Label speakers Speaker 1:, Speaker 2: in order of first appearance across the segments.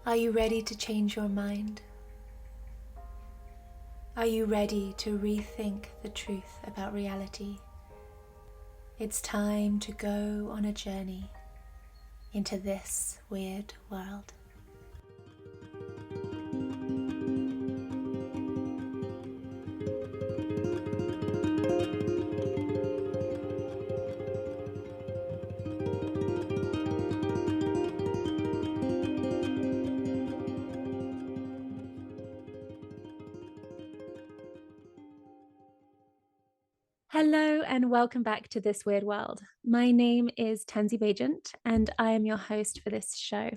Speaker 1: Are you ready to change your mind? Are you ready to rethink the truth about reality? It's time to go on a journey into this weird world. Hello and welcome back to This Weird World. My name is Tansy and I am your host for this show.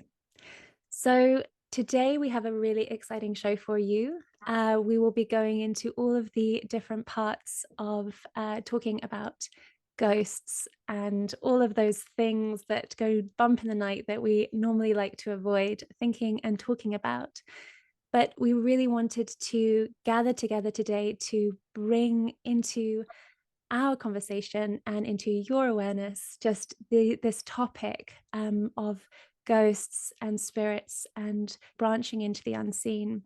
Speaker 1: So today we have a really exciting show for you. We will be going into all of the different parts of talking about ghosts and all of those things that go bump in the night that we normally like to avoid thinking and talking about. But we really wanted to gather together today to bring into our conversation and into your awareness just this topic of ghosts and spirits and branching into the unseen.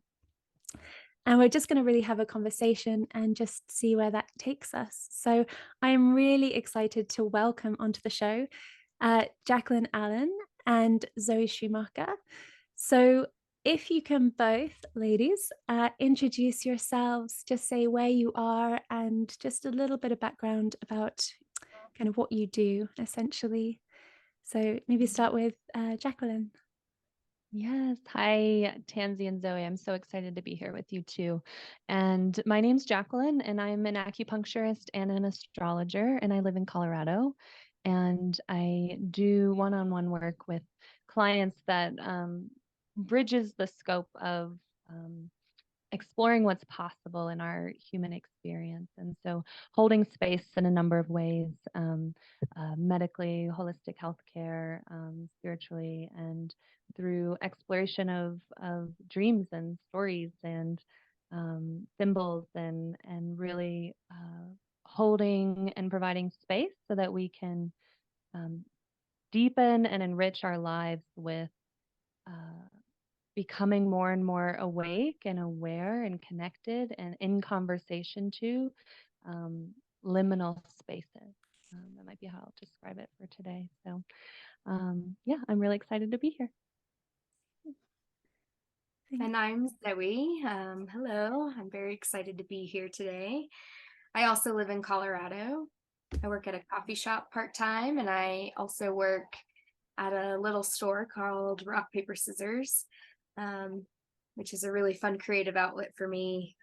Speaker 1: And we're just going to really have a conversation and just see where that takes us. So I'm really excited to welcome onto the show Jacqueline Allen and Zoe Shomaker. So if you can both, ladies, introduce yourselves, just say where you are and just a little bit of background about kind of what you do, essentially. So maybe start with Jacqueline.
Speaker 2: Yes. Hi, Tansy and Zoe. I'm so excited to be here with you too. And my name's Jacqueline, and I'm an acupuncturist and an astrologer, and I live in Colorado. And I do one-on-one work with clients that bridges the scope of exploring what's possible in our human experience. And so holding space in a number of ways, medically, holistic healthcare, spiritually, and through exploration of dreams and stories and symbols and really holding and providing space so that we can deepen and enrich our lives with becoming more and more awake and aware and connected and in conversation to liminal spaces. That might be how I'll describe it for today. So yeah, I'm really excited to be here.
Speaker 3: And I'm Zoe. Hello, I'm very excited to be here today. I also live in Colorado. I work at a coffee shop part-time, and I also work at a little store called Rock, Paper, Scissors, which is a really fun creative outlet for me.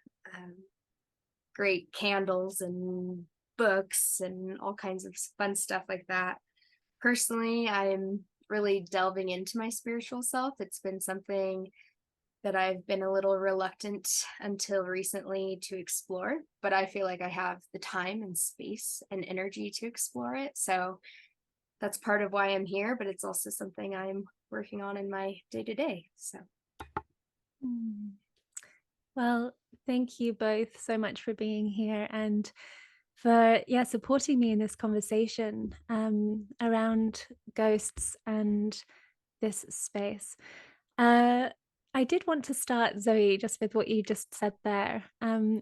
Speaker 3: Great candles and books and all kinds of fun stuff like that. Personally, I'm really delving into my spiritual self. It's been something that I've been a little reluctant until recently to explore, but I feel like I have the time and space and energy to explore it. So that's part of why I'm here, but it's also something I'm working on in my day-to-day. So.
Speaker 1: Well, thank you both so much for being here and for supporting me in this conversation around ghosts and this space. I did want to start, Zoe, just with what you just said there,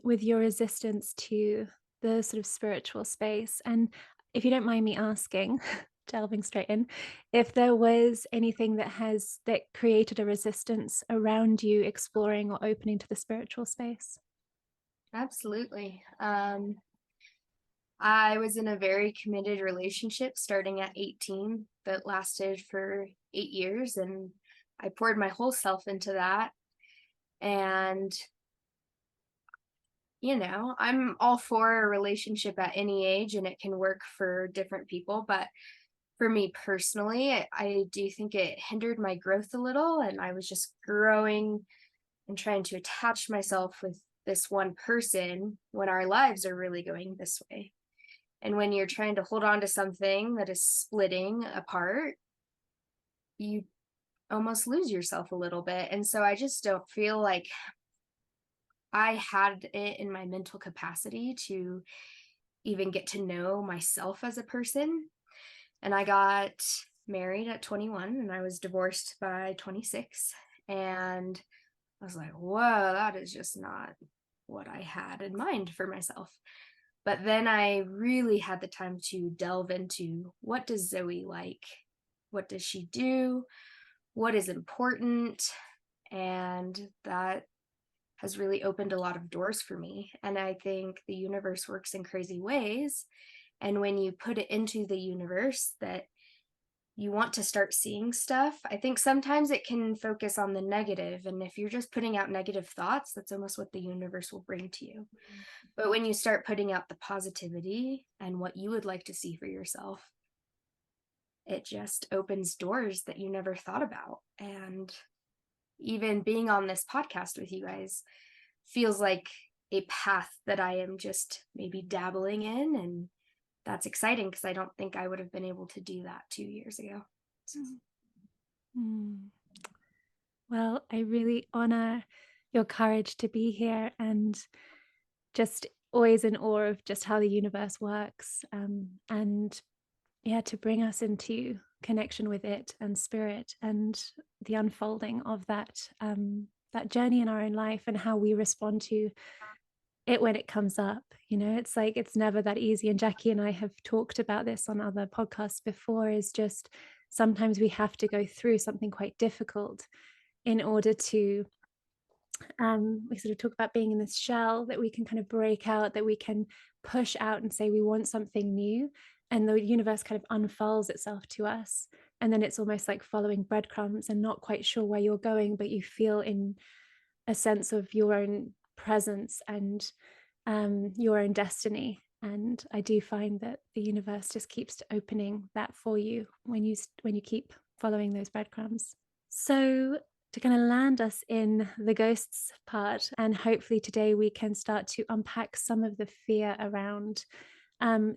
Speaker 1: with your resistance to the sort of spiritual space. And if you don't mind me asking, delving straight in, if there was anything that created a resistance around you exploring or opening to the spiritual space.
Speaker 3: Absolutely. I was in a very committed relationship starting at 18 that lasted for 8 years, and I poured my whole self into that. And I'm all for a relationship at any age, and it can work for different people, but for me personally, I do think it hindered my growth a little, and I was just growing and trying to attach myself with this one person when our lives are really going this way. And when you're trying to hold on to something that is splitting apart, you almost lose yourself a little bit. And so I just don't feel like I had it in my mental capacity to even get to know myself as a person. And I got married at 21 and I was divorced by 26. And I was like, whoa, that is just not what I had in mind for myself. But then I really had the time to delve into, what does Zoe like? What does she do? What is important? And that has really opened a lot of doors for me. And I think the universe works in crazy ways. And when you put it into the universe that you want to start seeing stuff, I think sometimes it can focus on the negative. And if you're just putting out negative thoughts, that's almost what the universe will bring to you. But when you start putting out the positivity and what you would like to see for yourself, it just opens doors that you never thought about. And even being on this podcast with you guys feels like a path that I am just maybe dabbling in. And that's exciting because I don't think I would have been able to do that 2 years ago. So.
Speaker 1: Well, I really honor your courage to be here, and just always in awe of just how the universe works, and yeah, to bring us into connection with it and spirit and the unfolding of that that journey in our own life and how we respond to it when it comes up. It's like it's never that easy, and Jackie and I have talked about this on other podcasts before, is just sometimes we have to go through something quite difficult in order to we sort of talk about being in this shell that we can kind of break out, that we can push out and say we want something new, and the universe kind of unfolds itself to us. And then it's almost like following breadcrumbs and not quite sure where you're going, but you feel in a sense of your own presence and your own destiny. And I do find that the universe just keeps opening that for you when you keep following those breadcrumbs. So to kind of land us in the ghosts part, and hopefully today we can start to unpack some of the fear around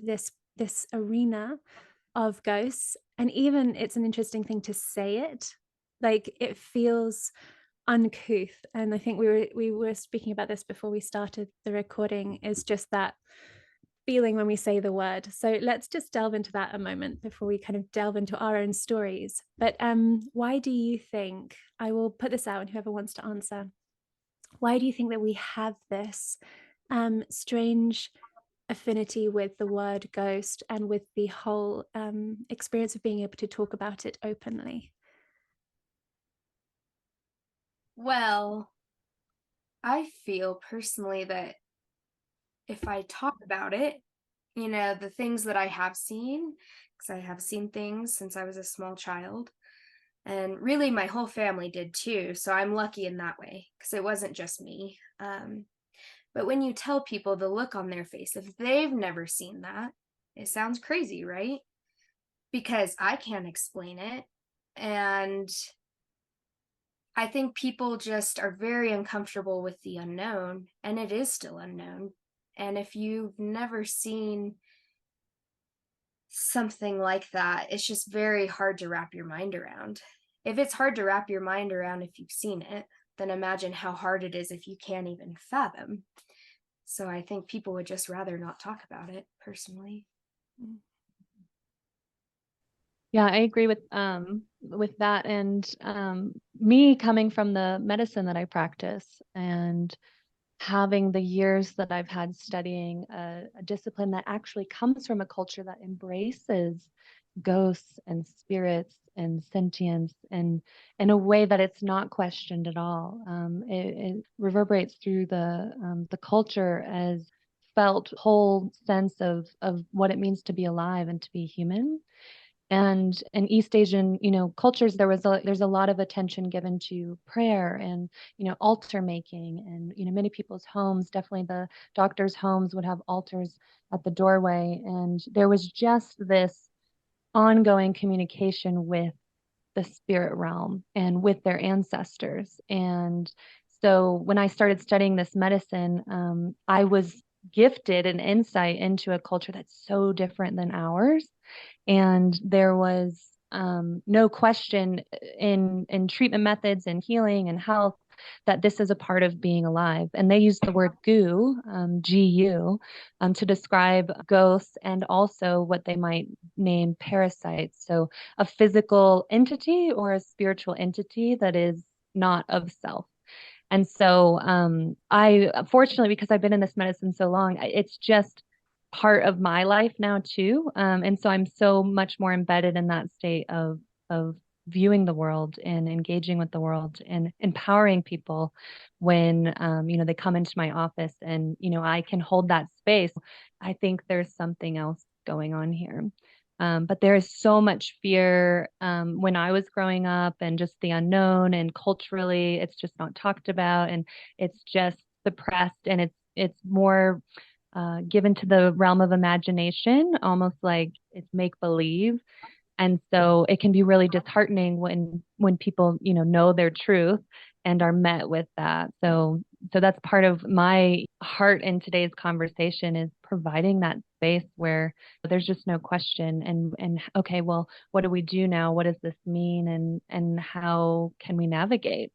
Speaker 1: this arena of ghosts. And even it's an interesting thing to say it, like it feels uncouth. And I think we were speaking about this before we started the recording, is just that feeling when we say the word. So let's just delve into that a moment before we kind of delve into our own stories. But why do you think, I will put this out and whoever wants to answer, why do you think that we have this strange affinity with the word ghost and with the whole experience of being able to talk about it openly?
Speaker 3: Well, I feel personally that if I talk about it, the things that I have seen, because I have seen things since I was a small child, and really my whole family did too. So I'm lucky in that way because it wasn't just me. But when you tell people, the look on their face, if they've never seen that, it sounds crazy, right? Because I can't explain it. And I think people just are very uncomfortable with the unknown, and it is still unknown. And if you've never seen something like that, it's just very hard to wrap your mind around. If it's hard to wrap your mind around if you've seen it, then imagine how hard it is if you can't even fathom. So I think people would just rather not talk about it, personally.
Speaker 2: Yeah, I agree with that. And me coming from the medicine that I practice and having the years that I've had studying a discipline that actually comes from a culture that embraces ghosts and spirits and sentience, and in a way that it's not questioned at all. It reverberates through the culture as felt whole sense of what it means to be alive and to be human. And in East Asian, cultures, there's a lot of attention given to prayer and, altar making. And, many people's homes, definitely the doctors' homes, would have altars at the doorway. And there was just this ongoing communication with the spirit realm and with their ancestors. And so when I started studying this medicine, I was gifted an insight into a culture that's so different than ours. And there was no question in treatment methods and healing and health that this is a part of being alive. And they use the word gu, Gu, to describe ghosts and also what they might name parasites. So a physical entity or a spiritual entity that is not of self. And so I fortunately, because I've been in this medicine so long, it's just part of my life now too. And so I'm so much more embedded in that state of viewing the world and engaging with the world and empowering people when they come into my office and I can hold that space. I think there's something else going on here. But there is so much fear when I was growing up and just the unknown, and culturally it's just not talked about, and it's just suppressed, and it's more given to the realm of imagination, almost like it's make believe. And so it can be really disheartening when people, know their truth and are met with that. So that's part of my heart in today's conversation, is providing that space where there's just no question, and okay, well, what do we do now? What does this mean? And how can we navigate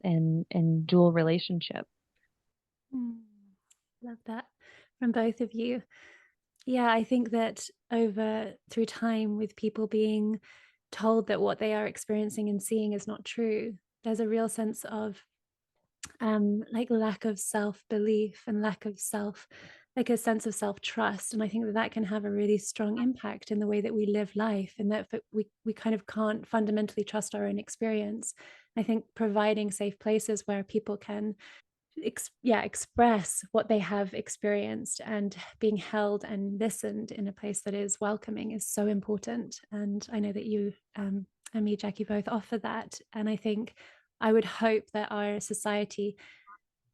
Speaker 2: in dual relationship?
Speaker 1: Love that from both of you. Yeah, I think that through time, with people being told that what they are experiencing and seeing is not true, there's a real sense of like lack of self-belief and like a sense of self-trust. And I think that that can have a really strong impact in the way that we live life, and that we kind of can't fundamentally trust our own experience. I think providing safe places where people can express what they have experienced, and being held and listened in a place that is welcoming, is so important. And I know that you and me, Jackie, both offer that. And I think I would hope that our society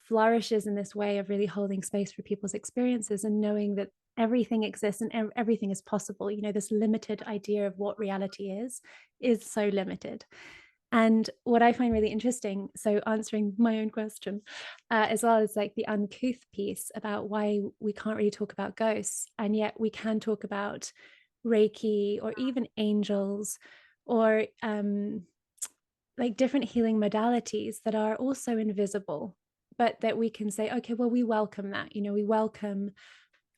Speaker 1: flourishes in this way of really holding space for people's experiences, and knowing that everything exists and everything is possible. This limited idea of what reality is so limited. And what I find really interesting, so answering my own question, as well, as like the uncouth piece about why we can't really talk about ghosts, and yet we can talk about Reiki or even angels, or like different healing modalities that are also invisible, but that we can say, okay, well, we welcome that. We welcome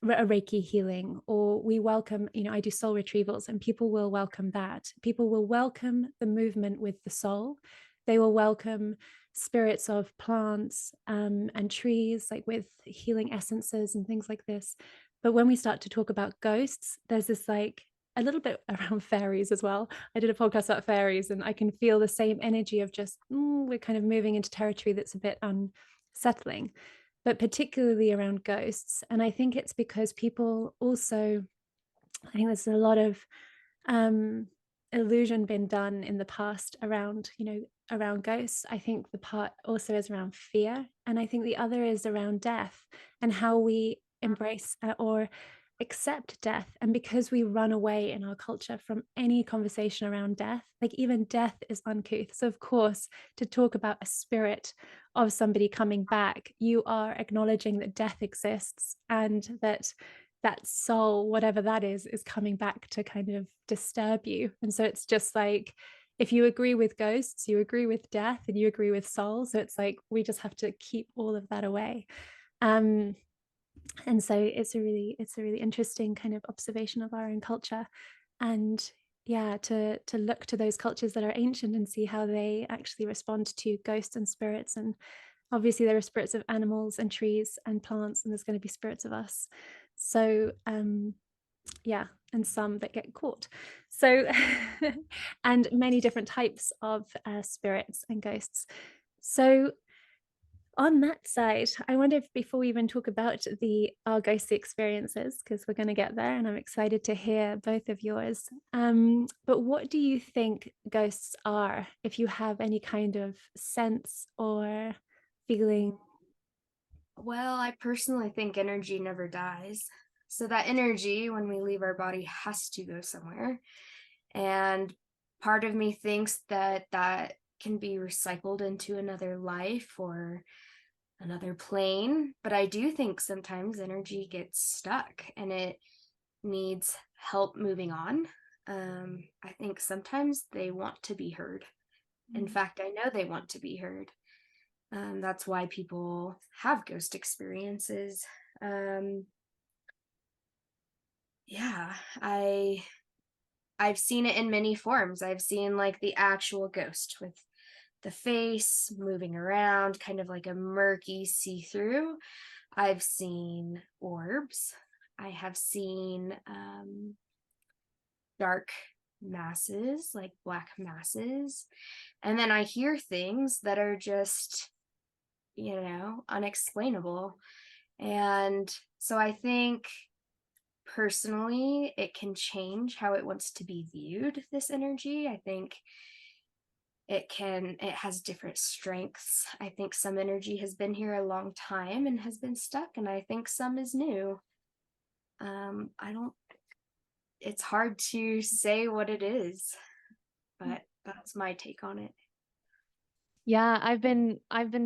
Speaker 1: a Reiki healing, or we welcome, I do soul retrievals, and people will welcome that. People will welcome the movement with the soul. They will welcome spirits of plants and trees, like with healing essences and things like this. But when we start to talk about ghosts, there's this like a little bit around fairies as well. I did a podcast about fairies, and I can feel the same energy of just we're kind of moving into territory that's a bit unsettling, but particularly around ghosts. And I think it's because people also, I think there's a lot of illusion been done in the past around, around ghosts. I think the part also is around fear. And I think the other is around death, and how we embrace or accept death. And because we run away in our culture from any conversation around death, like even death is uncouth. So of course, to talk about a spirit of somebody coming back, you are acknowledging that death exists, and that soul, whatever that is coming back to kind of disturb you. And so it's just like, if you agree with ghosts, you agree with death, and you agree with soul. So it's like we just have to keep all of that away. And so it's a really interesting kind of observation of our own culture. And yeah, to look to those cultures that are ancient and see how they actually respond to ghosts and spirits. And obviously there are spirits of animals and trees and plants, and there's going to be spirits of us. So yeah, and some that get caught. So and many different types of spirits and ghosts. So on that side, I wonder if, before we even talk about our ghostly experiences, because we're going to get there, and I'm excited to hear both of yours. But what do you think ghosts are, if you have any kind of sense or feeling?
Speaker 3: Well, I personally think energy never dies. So that energy, when we leave our body, has to go somewhere. And part of me thinks that that can be recycled into another life or another plane. But I do think sometimes energy gets stuck and it needs help moving on. I think sometimes they want to be heard. In fact, I know they want to be heard. That's why people have ghost experiences. Yeah, I've seen it in many forms. I've seen like the actual ghost with the face moving around, kind of like a murky see-through. I've seen orbs. I have seen dark masses, like black masses. And then I hear things that are just, unexplainable. And so I think personally, it can change how it wants to be viewed, this energy. I think it has different strengths. I think some energy has been here a long time and has been stuck, and I think some is new. It's hard to say what it is, but that's my take on it.
Speaker 2: Yeah, I've been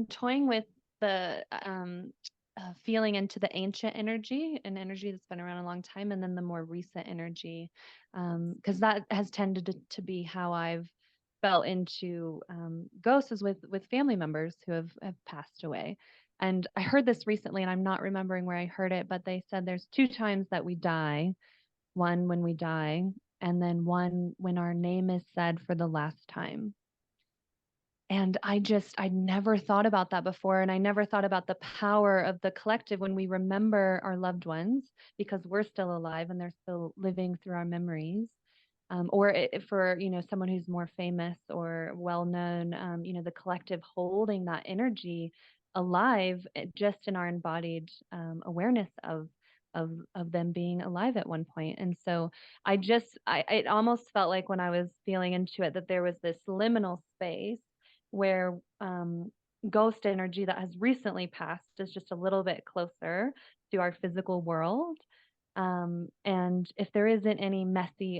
Speaker 2: toying with the feeling into the ancient energy, an energy that's been around a long time, and then the more recent energy, because that has tended to be how I've felt into ghosts, is with family members who have passed away. And I heard this recently, and I'm not remembering where I heard it, but they said there's 2 times that we die. One when we die, and then one when our name is said for the last time. And I never thought about that before. And I never thought about the power of the collective when we remember our loved ones, because we're still alive and they're still living through our memories. For, someone who's more famous or well-known, the collective holding that energy alive, just in our embodied awareness of them being alive at one point. And so it almost felt like when I was feeling into it, that there was this liminal space where ghost energy that has recently passed is just a little bit closer to our physical world. And if there isn't any messy,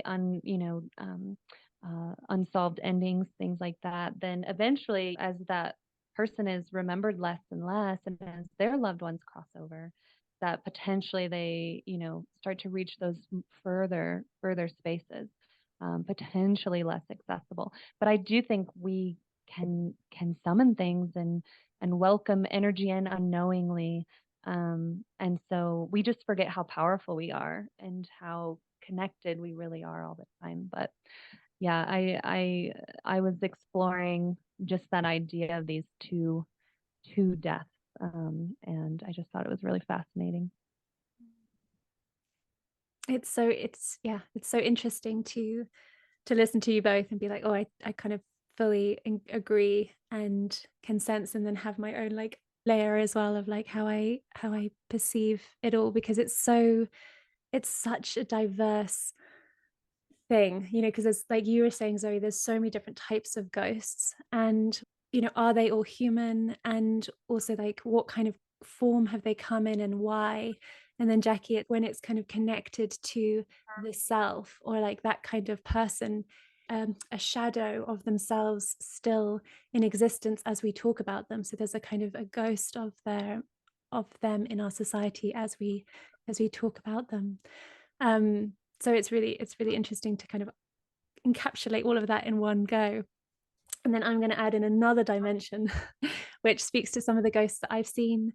Speaker 2: unsolved endings, things like that, then eventually, as that person is remembered less and less, and as their loved ones cross over, that potentially they, start to reach those further spaces, potentially less accessible. But I do think we can summon things and welcome energy in unknowingly. And so we just forget how powerful we are and how connected we really are all the time. But yeah, I was exploring just that idea of these two deaths, and I just thought it was really fascinating.
Speaker 1: It's so interesting to listen to you both and be like, oh, I kind of fully agree and can sense, and then have my own like layer as well of like how I perceive it all, because it's such a diverse thing, because there's, like you were saying, Zoe, there's so many different types of ghosts, and are they all human, and also like what kind of form have they come in and why. And then Jackie, when it's kind of connected to the self, or like that kind of person, a shadow of themselves still in existence as we talk about them. So there's a kind of a ghost of them in our society as we talk about them. So it's really interesting to kind of encapsulate all of that in one go. And then I'm going to add in another dimension, which speaks to some of the ghosts that I've seen,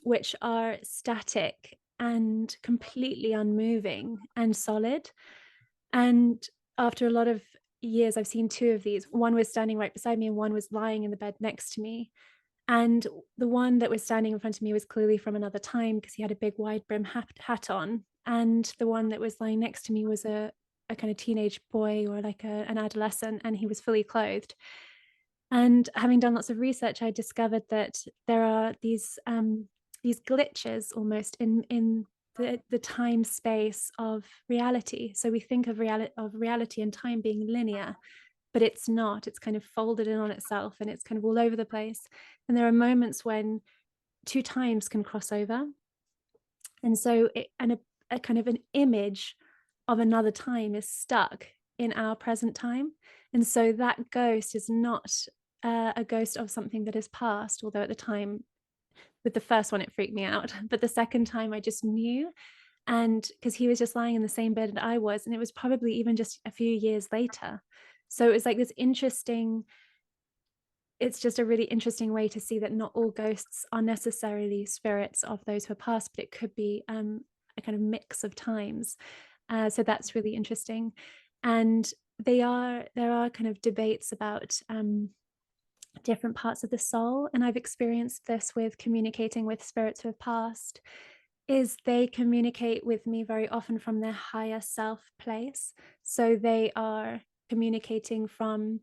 Speaker 1: which are static and completely unmoving and solid. And after a lot of years, I've seen 2 of these. One was standing right beside me, and one was lying in the bed next to me. And the one that was standing in front of me was clearly from another time, because he had a big wide brim hat on. And the one that was lying next to me was a kind of teenage boy, or like an adolescent, and he was fully clothed. And having done lots of research, I discovered that there are these glitches almost in the time space of reality. So we think of reality and time being linear, but it's not. It's kind of folded in on itself, and it's kind of all over the place. And there are moments when 2 times can cross over. And so a kind of an image of another time is stuck in our present time. And so that ghost is not a ghost of something that is past, although at the time, with the first one, it freaked me out. But the second time I just knew, and because he was just lying in the same bed that I was, and it was probably even just a few years later. So it was like this interesting, it's just a really interesting way to see that not all ghosts are necessarily spirits of those who are past, but it could be a kind of mix of times. So that's really interesting. And there are kind of debates about different parts of the soul. And I've experienced this with communicating with spirits who have passed, is they communicate with me very often from their higher self place. So they are communicating from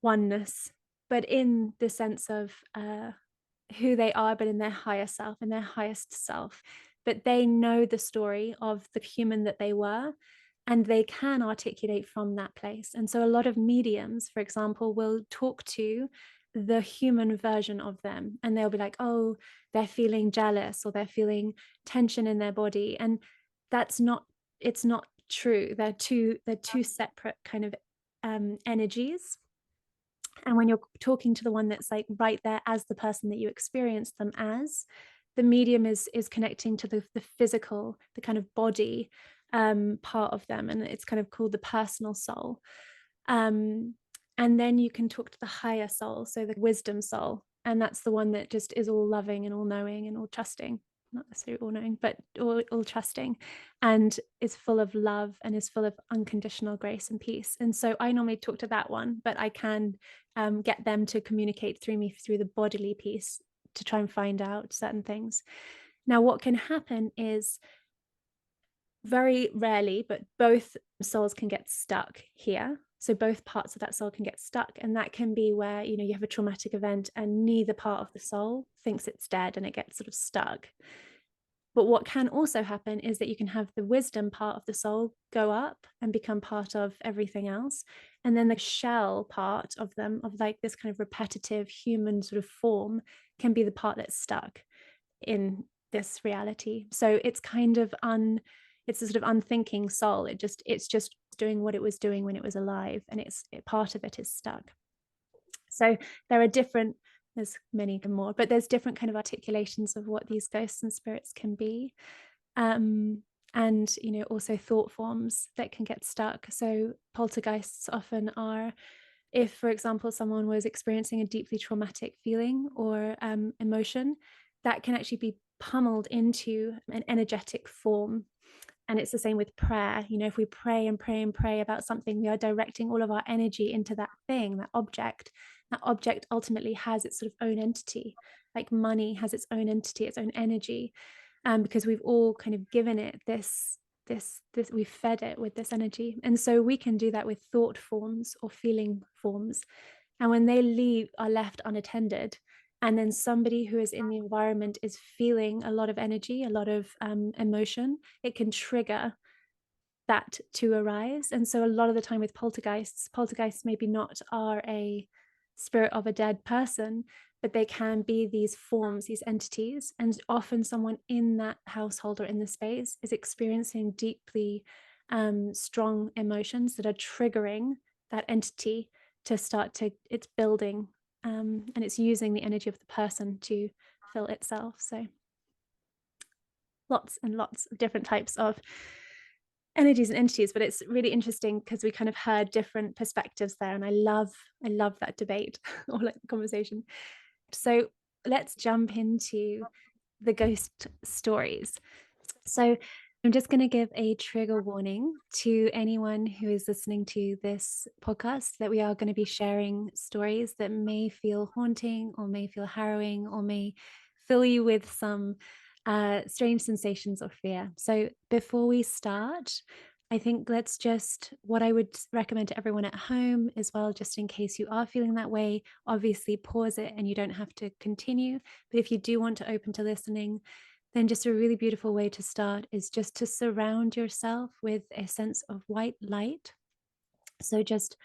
Speaker 1: oneness, but in the sense of who they are, but in their higher self, in their highest self. But they know the story of the human that they were, and they can articulate from that place. And so a lot of mediums, for example, will talk to the human version of them, and they'll be like, oh, they're feeling jealous, or they're feeling tension in their body. And that's not, it's not true. They're two separate kind of energies. And when you're talking to the one that's like right there as the person that you experience them as, the medium is connecting to the physical, the kind of body part of them, and it's kind of called the personal soul. And then you can talk to the higher soul, so the wisdom soul, and that's the one that just is all loving and all knowing and all trusting, not necessarily all knowing, but all trusting, and is full of love and is full of unconditional grace and peace. And so I normally talk to that one, but I can get them to communicate through me through the bodily piece to try and find out certain things. Now, what can happen is, very rarely, but both souls can get stuck here. So both parts of that soul can get stuck. And that can be where, you have a traumatic event and neither part of the soul thinks it's dead and it gets sort of stuck. But what can also happen is that you can have the wisdom part of the soul go up and become part of everything else. And then the shell part of them, of like this kind of repetitive human sort of form, can be the part that's stuck in this reality. So it's kind of it's a sort of unthinking soul. It's just doing what it was doing when it was alive, and part of it is stuck. So there are there's many more, but there's different kind of articulations of what these ghosts and spirits can be. And also thought forms that can get stuck. So poltergeists often are, if, for example, someone was experiencing a deeply traumatic feeling or emotion, that can actually be pummeled into an energetic form. And it's the same with prayer. If we pray and pray and pray about something, we are directing all of our energy into that thing, that object. That object ultimately has its sort of own entity, like money has its own entity, its own energy, because we've all kind of given it this, we've fed it with this energy. And so we can do that with thought forms or feeling forms. And when they are left unattended, and then somebody who is in the environment is feeling a lot of energy, a lot of emotion, it can trigger that to arise. And so a lot of the time with poltergeists maybe not are a spirit of a dead person, but they can be these forms, these entities. And often someone in that household or in the space is experiencing deeply strong emotions that are triggering that entity to it's building, and it's using the energy of the person to fill itself. So lots and lots of different types of energies and entities, but it's really interesting because we kind of heard different perspectives there, and I love that debate or like conversation. So let's jump into the ghost stories. So I'm just going to give a trigger warning to anyone who is listening to this podcast that we are going to be sharing stories that may feel haunting or may feel harrowing or may fill you with some strange sensations or fear. So before we start, I think what I would recommend to everyone at home as well, just in case you are feeling that way, obviously pause it and you don't have to continue. But if you do want to open to listening, then just a really beautiful way to start is just to surround yourself with a sense of white light. So just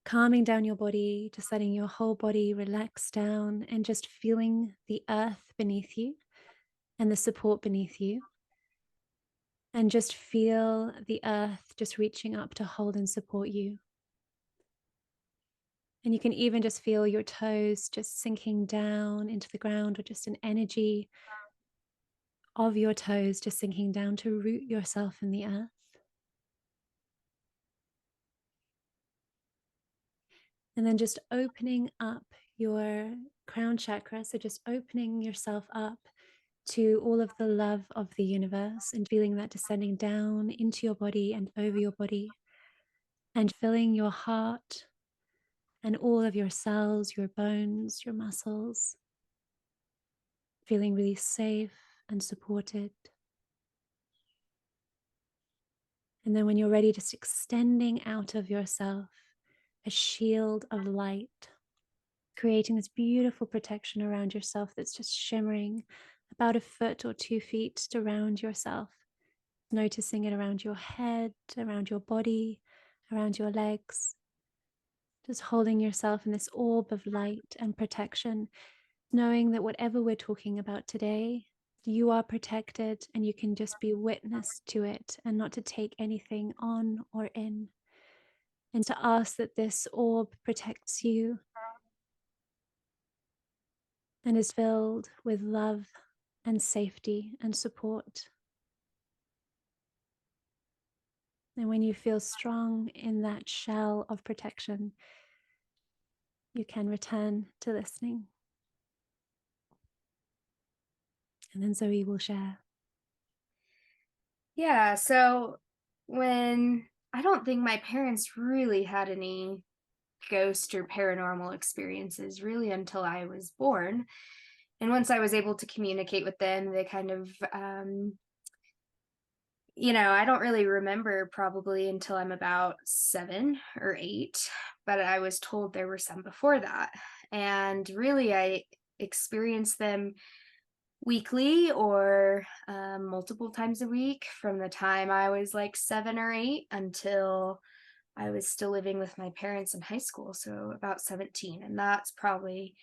Speaker 1: calming down your body, just letting your whole body relax down and just feeling the earth beneath you and the support beneath you. And just feel the earth just reaching up to hold and support you. And you can even just feel your toes just sinking down into the ground, or just an energy of your toes just sinking down to root yourself in the earth. And then just opening up your crown chakra. So just opening yourself up to all of the love of the universe and feeling that descending down into your body and over your body, and filling your heart and all of your cells, your bones, your muscles, feeling really safe and supported. And then when you're ready, just extending out of yourself a shield of light, creating this beautiful protection around yourself that's just shimmering about a foot or 2 feet around yourself, noticing it around your head, around your body, around your legs, just holding yourself in this orb of light and protection, knowing that whatever we're talking about today, you are protected and you can just be witness to it and not to take anything on or in. And to ask that this orb protects you and is filled with love and safety and support. And when you feel strong in that shell of protection, you can return to listening. And then Zoe will share.
Speaker 3: Yeah, so I don't think my parents really had any ghost or paranormal experiences really until I was born. And once I was able to communicate with them, they kind of, I don't really remember probably until I'm about 7 or 8, but I was told there were some before that. And really, I experienced them weekly or multiple times a week from the time I was like 7 or 8 until I was still living with my parents in high school, so about 17. And that's probably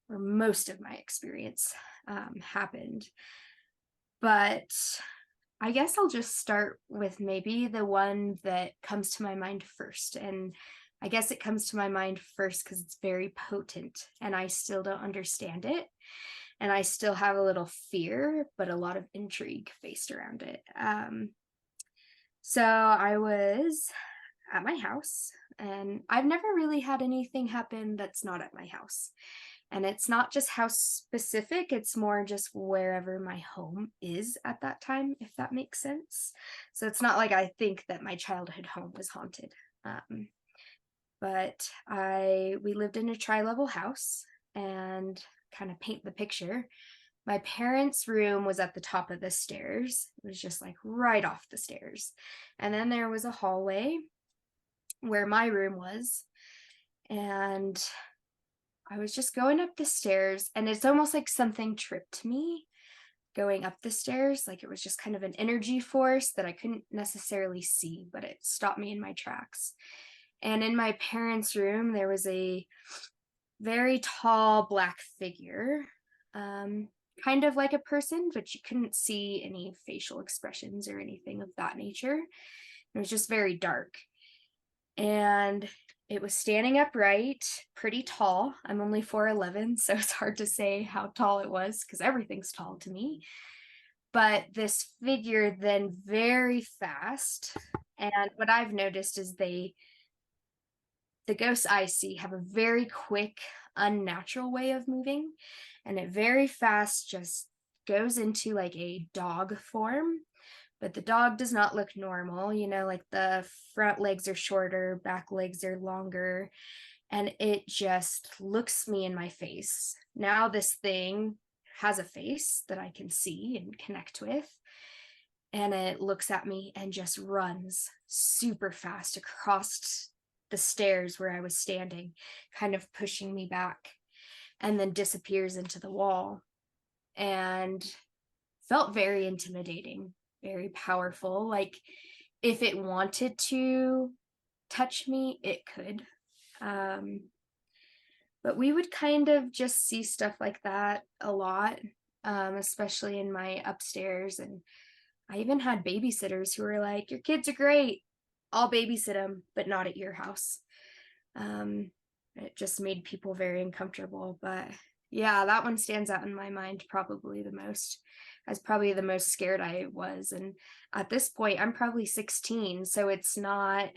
Speaker 3: where most of my experience happened. But I guess I'll just start with maybe the one that comes to my mind first. And I guess it comes to my mind first because it's very potent and I still don't understand it. And I still have a little fear, but a lot of intrigue based around it. So I was at my house, and I've never really had anything happen that's not at my house. And it's not just house specific, it's more just wherever my home is at that time, if that makes sense. So it's not like I think that my childhood home was haunted. But we lived in a tri-level house, and kind of paint the picture. My parents' room was at the top of the stairs. It was just like right off the stairs. And then there was a hallway where my room was. And I was just going up the stairs, and it's almost like something tripped me going up the stairs. Like it was just kind of an energy force that I couldn't necessarily see, but it stopped me in my tracks. And in my parents' room, there was a very tall black figure, kind of like a person, but you couldn't see any facial expressions or anything of that nature. It was just very dark. And it was standing upright, pretty tall. I'm only 4'11", so it's hard to say how tall it was because everything's tall to me. But this figure then very fast, and what I've noticed is the ghosts I see have a very quick, unnatural way of moving, and it very fast just goes into like a dog form. But the dog does not look normal, like the front legs are shorter, back legs are longer, and it just looks me in my face. Now this thing has a face that I can see and connect with, and it looks at me and just runs super fast across the stairs where I was standing, kind of pushing me back, and then disappears into the wall. And felt very intimidating, very powerful. Like if it wanted to touch me, it could. But we would kind of just see stuff like that a lot, especially in my upstairs. And I even had babysitters who were like, "Your kids are great. I'll babysit them, but not at your house." It just made people very uncomfortable. But yeah, that one stands out in my mind probably the most, as probably the most scared I was. And at this point, I'm probably 16, so it's not,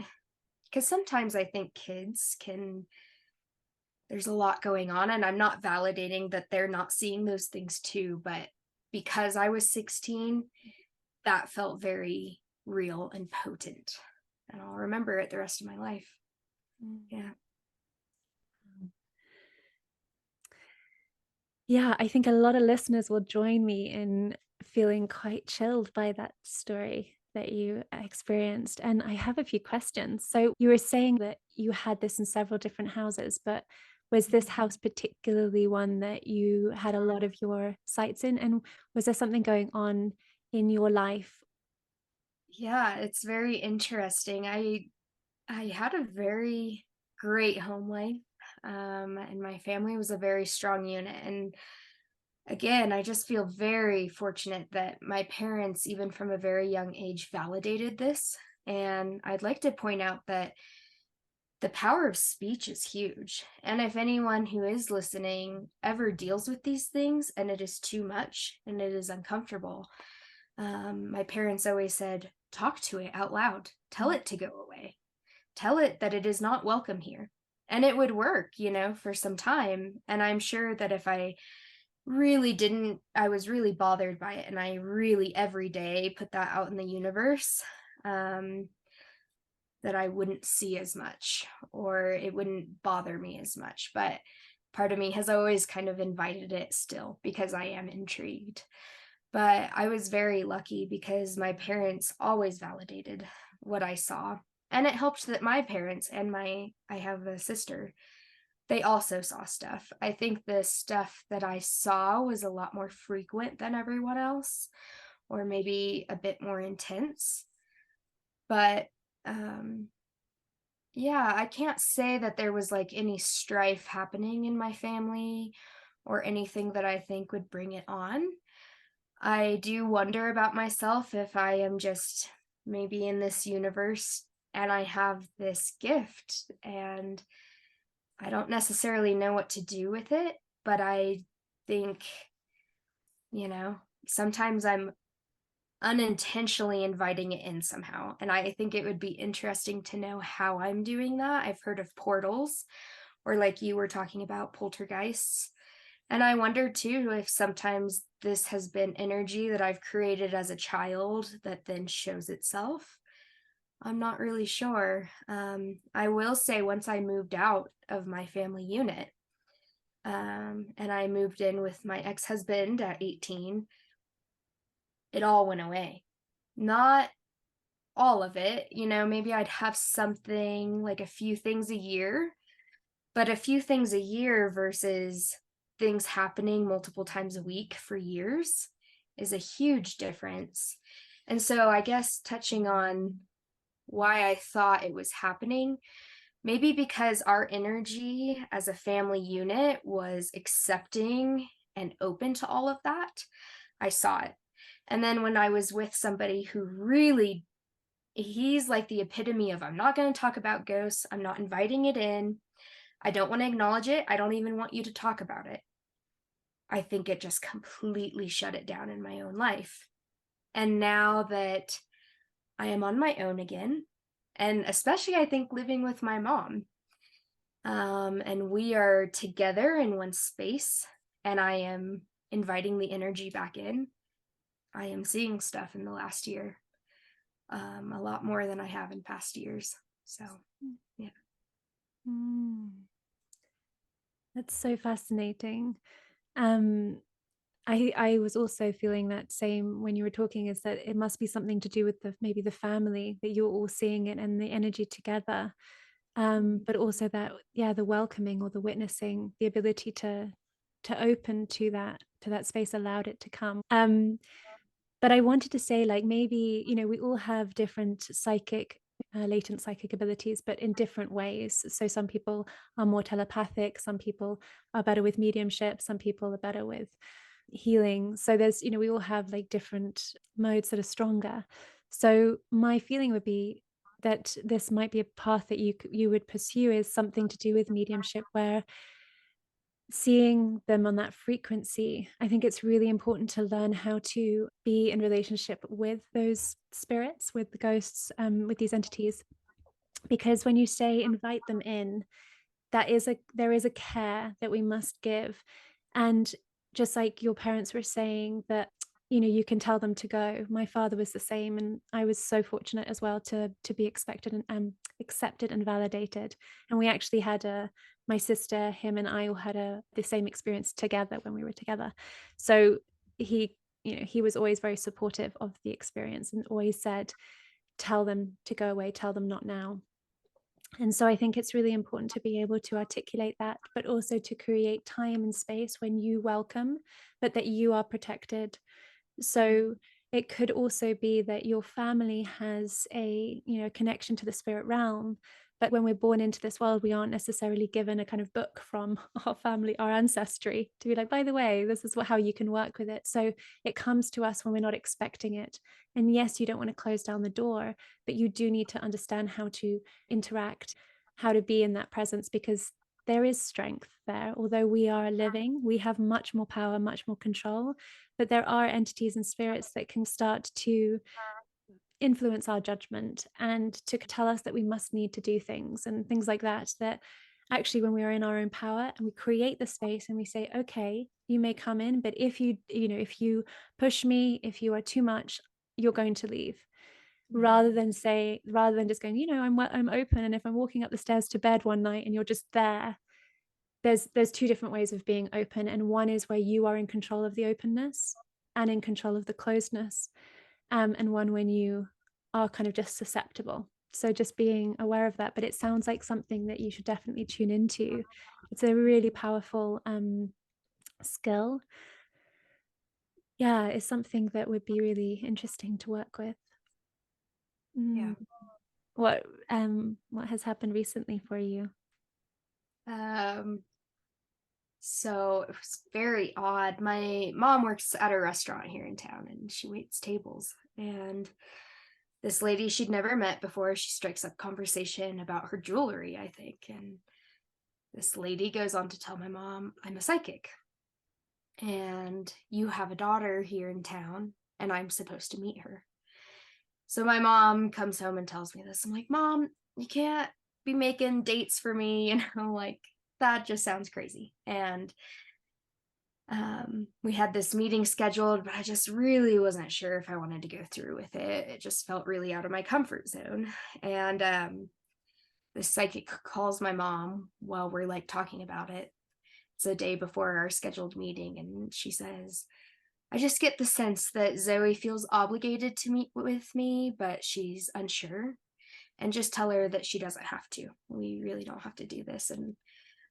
Speaker 3: because sometimes I think kids can, there's a lot going on, and I'm not validating that they're not seeing those things too, but because I was 16, that felt very real and potent, and I'll remember it the rest of my life. Yeah.
Speaker 1: Yeah, I think a lot of listeners will join me in feeling quite chilled by that story that you experienced. And I have a few questions. So you were saying that you had this in several different houses, but was this house particularly one that you had a lot of your sights in? And was there something going on in your life?
Speaker 3: Yeah, it's very interesting. I had a very great home life. And my family was a very strong unit. And again, I just feel very fortunate that my parents, even from a very young age, validated this. And I'd like to point out that the power of speech is huge. And if anyone who is listening ever deals with these things and it is too much and it is uncomfortable, my parents always said, talk to it out loud, tell it to go away, tell it that it is not welcome here. And it would work, for some time. And I'm sure that if I really didn't, I was really bothered by it and I really every day put that out in the universe, um, that I wouldn't see as much or it wouldn't bother me as much. But part of me has always kind of invited it still because I am intrigued. But I was very lucky because my parents always validated what I saw. And it helped that my parents and I have a sister, they also saw stuff. I think the stuff that I saw was a lot more frequent than everyone else, or maybe a bit more intense. But um, yeah, I can't say that there was like any strife happening in my family or anything that I think would bring it on. I do wonder about myself if I am just maybe in this universe and I have this gift and I don't necessarily know what to do with it, but I think, sometimes I'm unintentionally inviting it in somehow. And I think it would be interesting to know how I'm doing that. I've heard of portals, or like you were talking about, poltergeists. And I wonder too if sometimes this has been energy that I've created as a child that then shows itself. I'm not really sure. I will say once I moved out of my family unit, and I moved in with my ex-husband at 18, it all went away. Not all of it, maybe I'd have something like a few things a year, but a few things a year versus things happening multiple times a week for years is a huge difference. And so I guess touching on why I thought it was happening, maybe because our energy as a family unit was accepting and open to all of that, I saw it. And then when I was with somebody who really, he's like the epitome of, I'm not going to talk about ghosts, I'm not inviting it in, I don't want to acknowledge it, I don't even want you to talk about it. I think it just completely shut it down in my own life. And now that I am on my own again, and especially I think living with my mom, and we are together in one space, and I am inviting the energy back in, I am seeing stuff in the last year, a lot more than I have in past years. So, yeah.
Speaker 1: Mm, that's so fascinating. Um, I was also feeling that same when you were talking, is that it must be something to do with maybe the family, that you're all seeing it and the energy together. But also that, yeah, the welcoming or the witnessing, the ability to open to that space allowed it to come. But I wanted to say, like, maybe, we all have different latent psychic abilities, but in different ways. So some people are more telepathic, some people are better with mediumship, some people are better with healing. So there's, we all have like different modes that are stronger. So my feeling would be that this might be a path that you would pursue, is something to do with mediumship, where seeing them on that frequency, I think it's really important to learn how to be in relationship with those spirits, with the ghosts, with these entities. Because when you say invite them in, there is a care that we must give. And just like your parents were saying, that you can tell them to go. My father was the same, and I was so fortunate as well to be expected and accepted and validated. And we actually had my sister, him and I all had the same experience together when we were together. So he was always very supportive of the experience and always said, tell them to go away, tell them not now. And so I think it's really important to be able to articulate that, but also to create time and space when you welcome, but that you are protected. So it could also be that your family has a connection to the spirit realm, but when we're born into this world, we aren't necessarily given a kind of book from our family, our ancestry, to be like, by the way, this is how you can work with it. So it comes to us when we're not expecting it. And yes, you don't want to close down the door, but you do need to understand how to interact, how to be in that presence, because there is strength there. Although we are living, we have much more power, much more control, but there are entities and spirits that can start to influence our judgment and to tell us that we must need to do things and things like that. That actually, when we are in our own power and we create the space and we say, okay, you may come in, but if you push me, if you are too much, you're going to leave. Rather than just going, I'm open, and if I'm walking up the stairs to bed one night and you're just there, there's two different ways of being open, and one is where you are in control of the openness and in control of the closeness, and one when you are kind of just susceptible. So just being aware of that. But it sounds like something that you should definitely tune into. It's a really powerful skill. Yeah, it's something that would be really interesting to work with.
Speaker 3: Yeah.
Speaker 1: What has happened recently for you?
Speaker 3: So it was very odd. My mom works at a restaurant here in town and she waits tables. And this lady she'd never met before, she strikes up conversation about her jewelry, I think. And this lady goes on to tell my mom, I'm a psychic. And you have a daughter here in town, and I'm supposed to meet her. So my mom comes home and tells me this. I'm like, Mom, you can't be making dates for me. Like, that just sounds crazy. And we had this meeting scheduled, but I just really wasn't sure if I wanted to go through with it. It just felt really out of my comfort zone. And the psychic calls my mom while we're like talking about it. It's a day before our scheduled meeting, and she says, I just get the sense that Zoe feels obligated to meet with me, but she's unsure. And just tell her that she doesn't have to. We really don't have to do this. And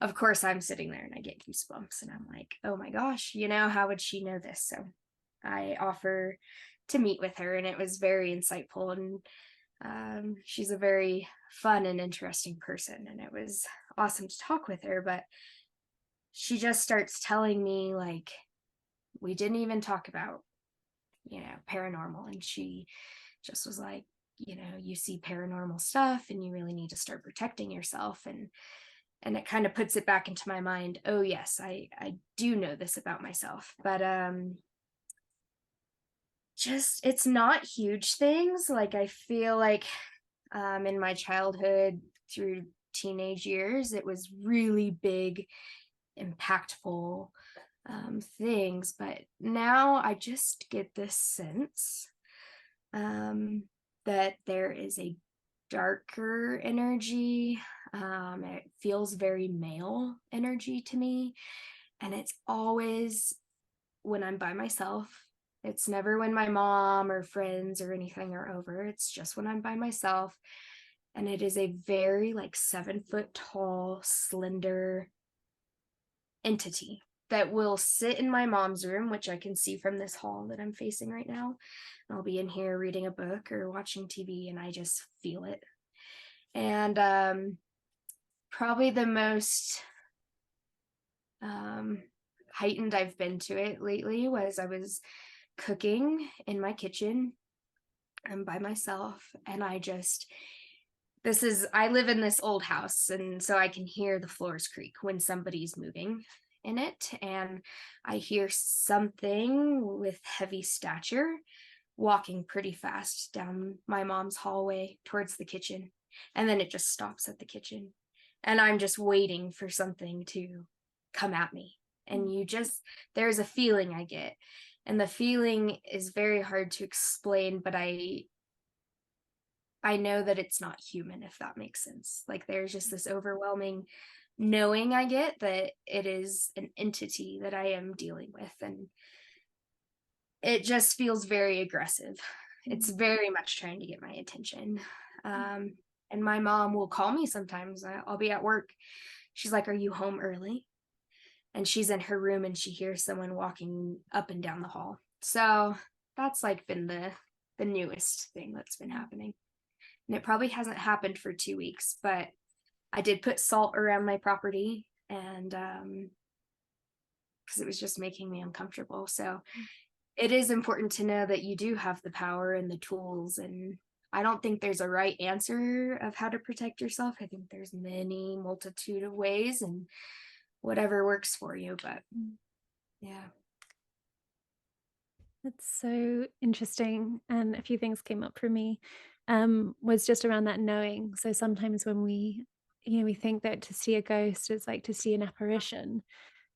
Speaker 3: of course, I'm sitting there and I get goosebumps, and I'm like, oh my gosh, how would she know this? So I offer to meet with her, and it was very insightful. And she's a very fun and interesting person, and it was awesome to talk with her. But she just starts telling me, like, we didn't even talk about, paranormal. And she just was like, you see paranormal stuff and you really need to start protecting yourself. And it kind of puts it back into my mind. Oh yes, I do know this about myself, but just, it's not huge things. Like, I feel like in my childhood through teenage years, it was really big, impactful things, but now I just get this sense that there is a darker energy. It feels very male energy to me, and it's always when I'm by myself. It's never when my mom or friends or anything are over. It's just when I'm by myself, and it is a very, like, 7-foot tall, slender entity that will sit in my mom's room, which I can see from this hall that I'm facing right now. I'll be in here reading a book or watching TV, and I just feel it. And probably the most heightened I've been to it lately was I was cooking in my kitchen. I'm by myself, and I live in this old house, and so I can hear the floors creak when somebody's moving in it. And I hear something with heavy stature walking pretty fast down my mom's hallway towards the kitchen. And then it just stops at the kitchen. And I'm just waiting for something to come at me. And there's a feeling I get. And the feeling is very hard to explain, but I know that it's not human, if that makes sense. Like there's just this overwhelming knowing I get that it is an entity that I am dealing with. And it just feels very aggressive. It's very much trying to get my attention. And my mom will call me sometimes. I'll be at work. She's like, "Are you home early?" And she's in her room and she hears someone walking up and down the hall. So that's like been the newest thing that's been happening. And it probably hasn't happened for 2 weeks, but I did put salt around my property, and because it was just making me uncomfortable. So it is important to know that you do have the power and the tools. And I don't think there's a right answer of how to protect yourself. I think there's many multitude of ways, and whatever works for you. But yeah.
Speaker 1: That's so interesting. And a few things came up for me, was just around that knowing. So sometimes when we, we think that to see a ghost is like to see an apparition,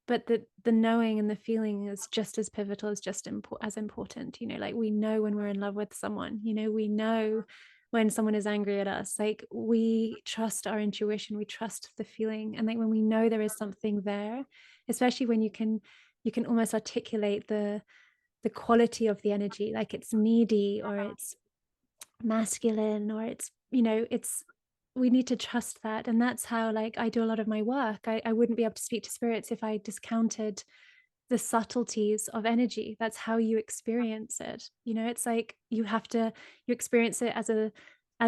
Speaker 1: but the knowing and the feeling is just as pivotal, as just as important. Like we know when we're in love with someone, we know when someone is angry at us. Like we trust our intuition, we trust the feeling. And like when we know there is something there, especially when you can almost articulate the quality of the energy, like it's needy or it's masculine or it's we need to trust that. And that's how like I do a lot of my work. I wouldn't be able to speak to spirits if I discounted the subtleties of energy. That's how you experience it. It's like you experience it as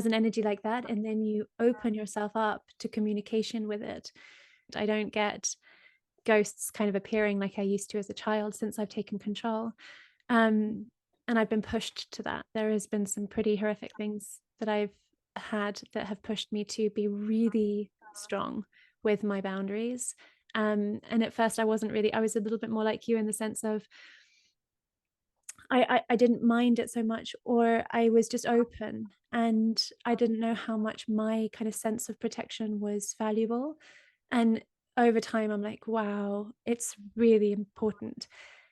Speaker 1: an energy like that, and then you open yourself up to communication with it. I don't get ghosts kind of appearing like I used to as a child since I've taken control. And I've been pushed to that. There has been some pretty horrific things that I've had that have pushed me to be really strong with my boundaries. And at first I was a little bit more like you in the sense of I didn't mind it so much, or I was just open and I didn't know how much my kind of sense of protection was valuable. And over time, I'm like, wow, it's really important.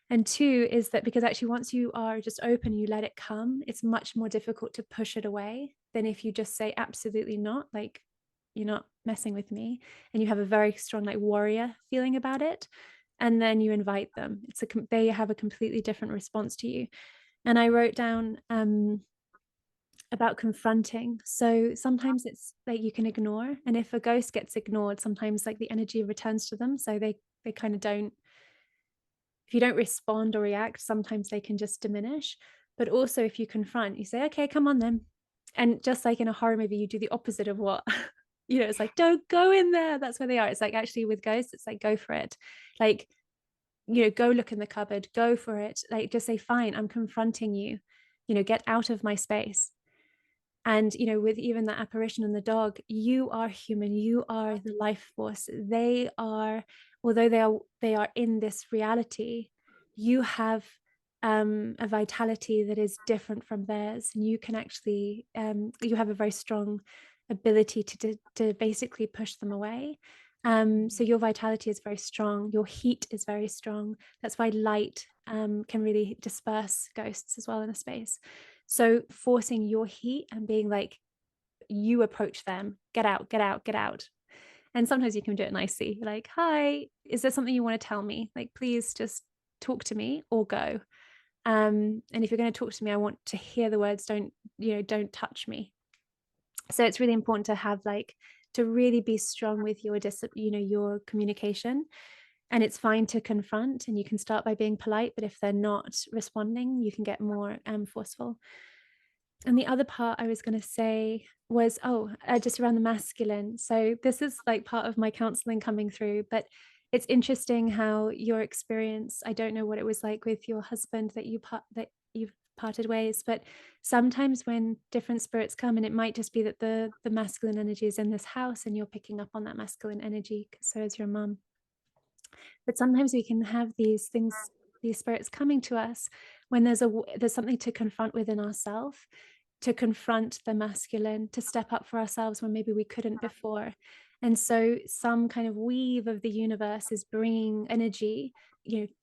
Speaker 1: And two is that because actually once you are just open, you let it come, it's much more difficult to push it away than if you just say absolutely not, like you're not messing with me, and you have a very strong like warrior feeling about it, and then you invite them. They have a completely different response to you. And I wrote down about confronting. So sometimes it's like you can ignore, and if a ghost gets ignored, sometimes like the energy returns to them, so they kind of don't, if you don't respond or react, sometimes they can just diminish. But also if you confront, you say, okay, come on then. And just like in a horror movie, you do the opposite of what it's like, don't go in there, that's where they are. It's like actually with ghosts, it's like, go for it. Like, go look in the cupboard, go for it. Like just say, fine, I'm confronting you, get out of my space. And with even that apparition and the dog, you are human, you are the life force. They are, although they are in this reality, you have a vitality that is different from theirs, and you can actually you have a very strong ability to basically push them away. So your vitality is very strong, your heat is very strong. That's why light can really disperse ghosts as well in a space. So forcing your heat and being like, you approach them, get out, get out, get out. And sometimes you can do it nicely, like, hi, is there something you want to tell me? Like, please just talk to me or go. And if you're going to talk to me, I want to hear the words, don't touch me. So it's really important to have to really be strong with your your communication. And it's fine to confront, and you can start by being polite, but if they're not responding, you can get more forceful. And the other part I was going to say was, just around the masculine. So this is like part of my counseling coming through, but it's interesting how your experience, I don't know what it was like with your husband that you've parted ways, but sometimes when different spirits come, and it might just be that the masculine energy is in this house and you're picking up on that masculine energy, so is your mum. But sometimes we can have these things, these spirits coming to us when there's something to confront within ourselves, to confront the masculine, to step up for ourselves when maybe we couldn't before. And so some kind of weave of the universe is bringing energy,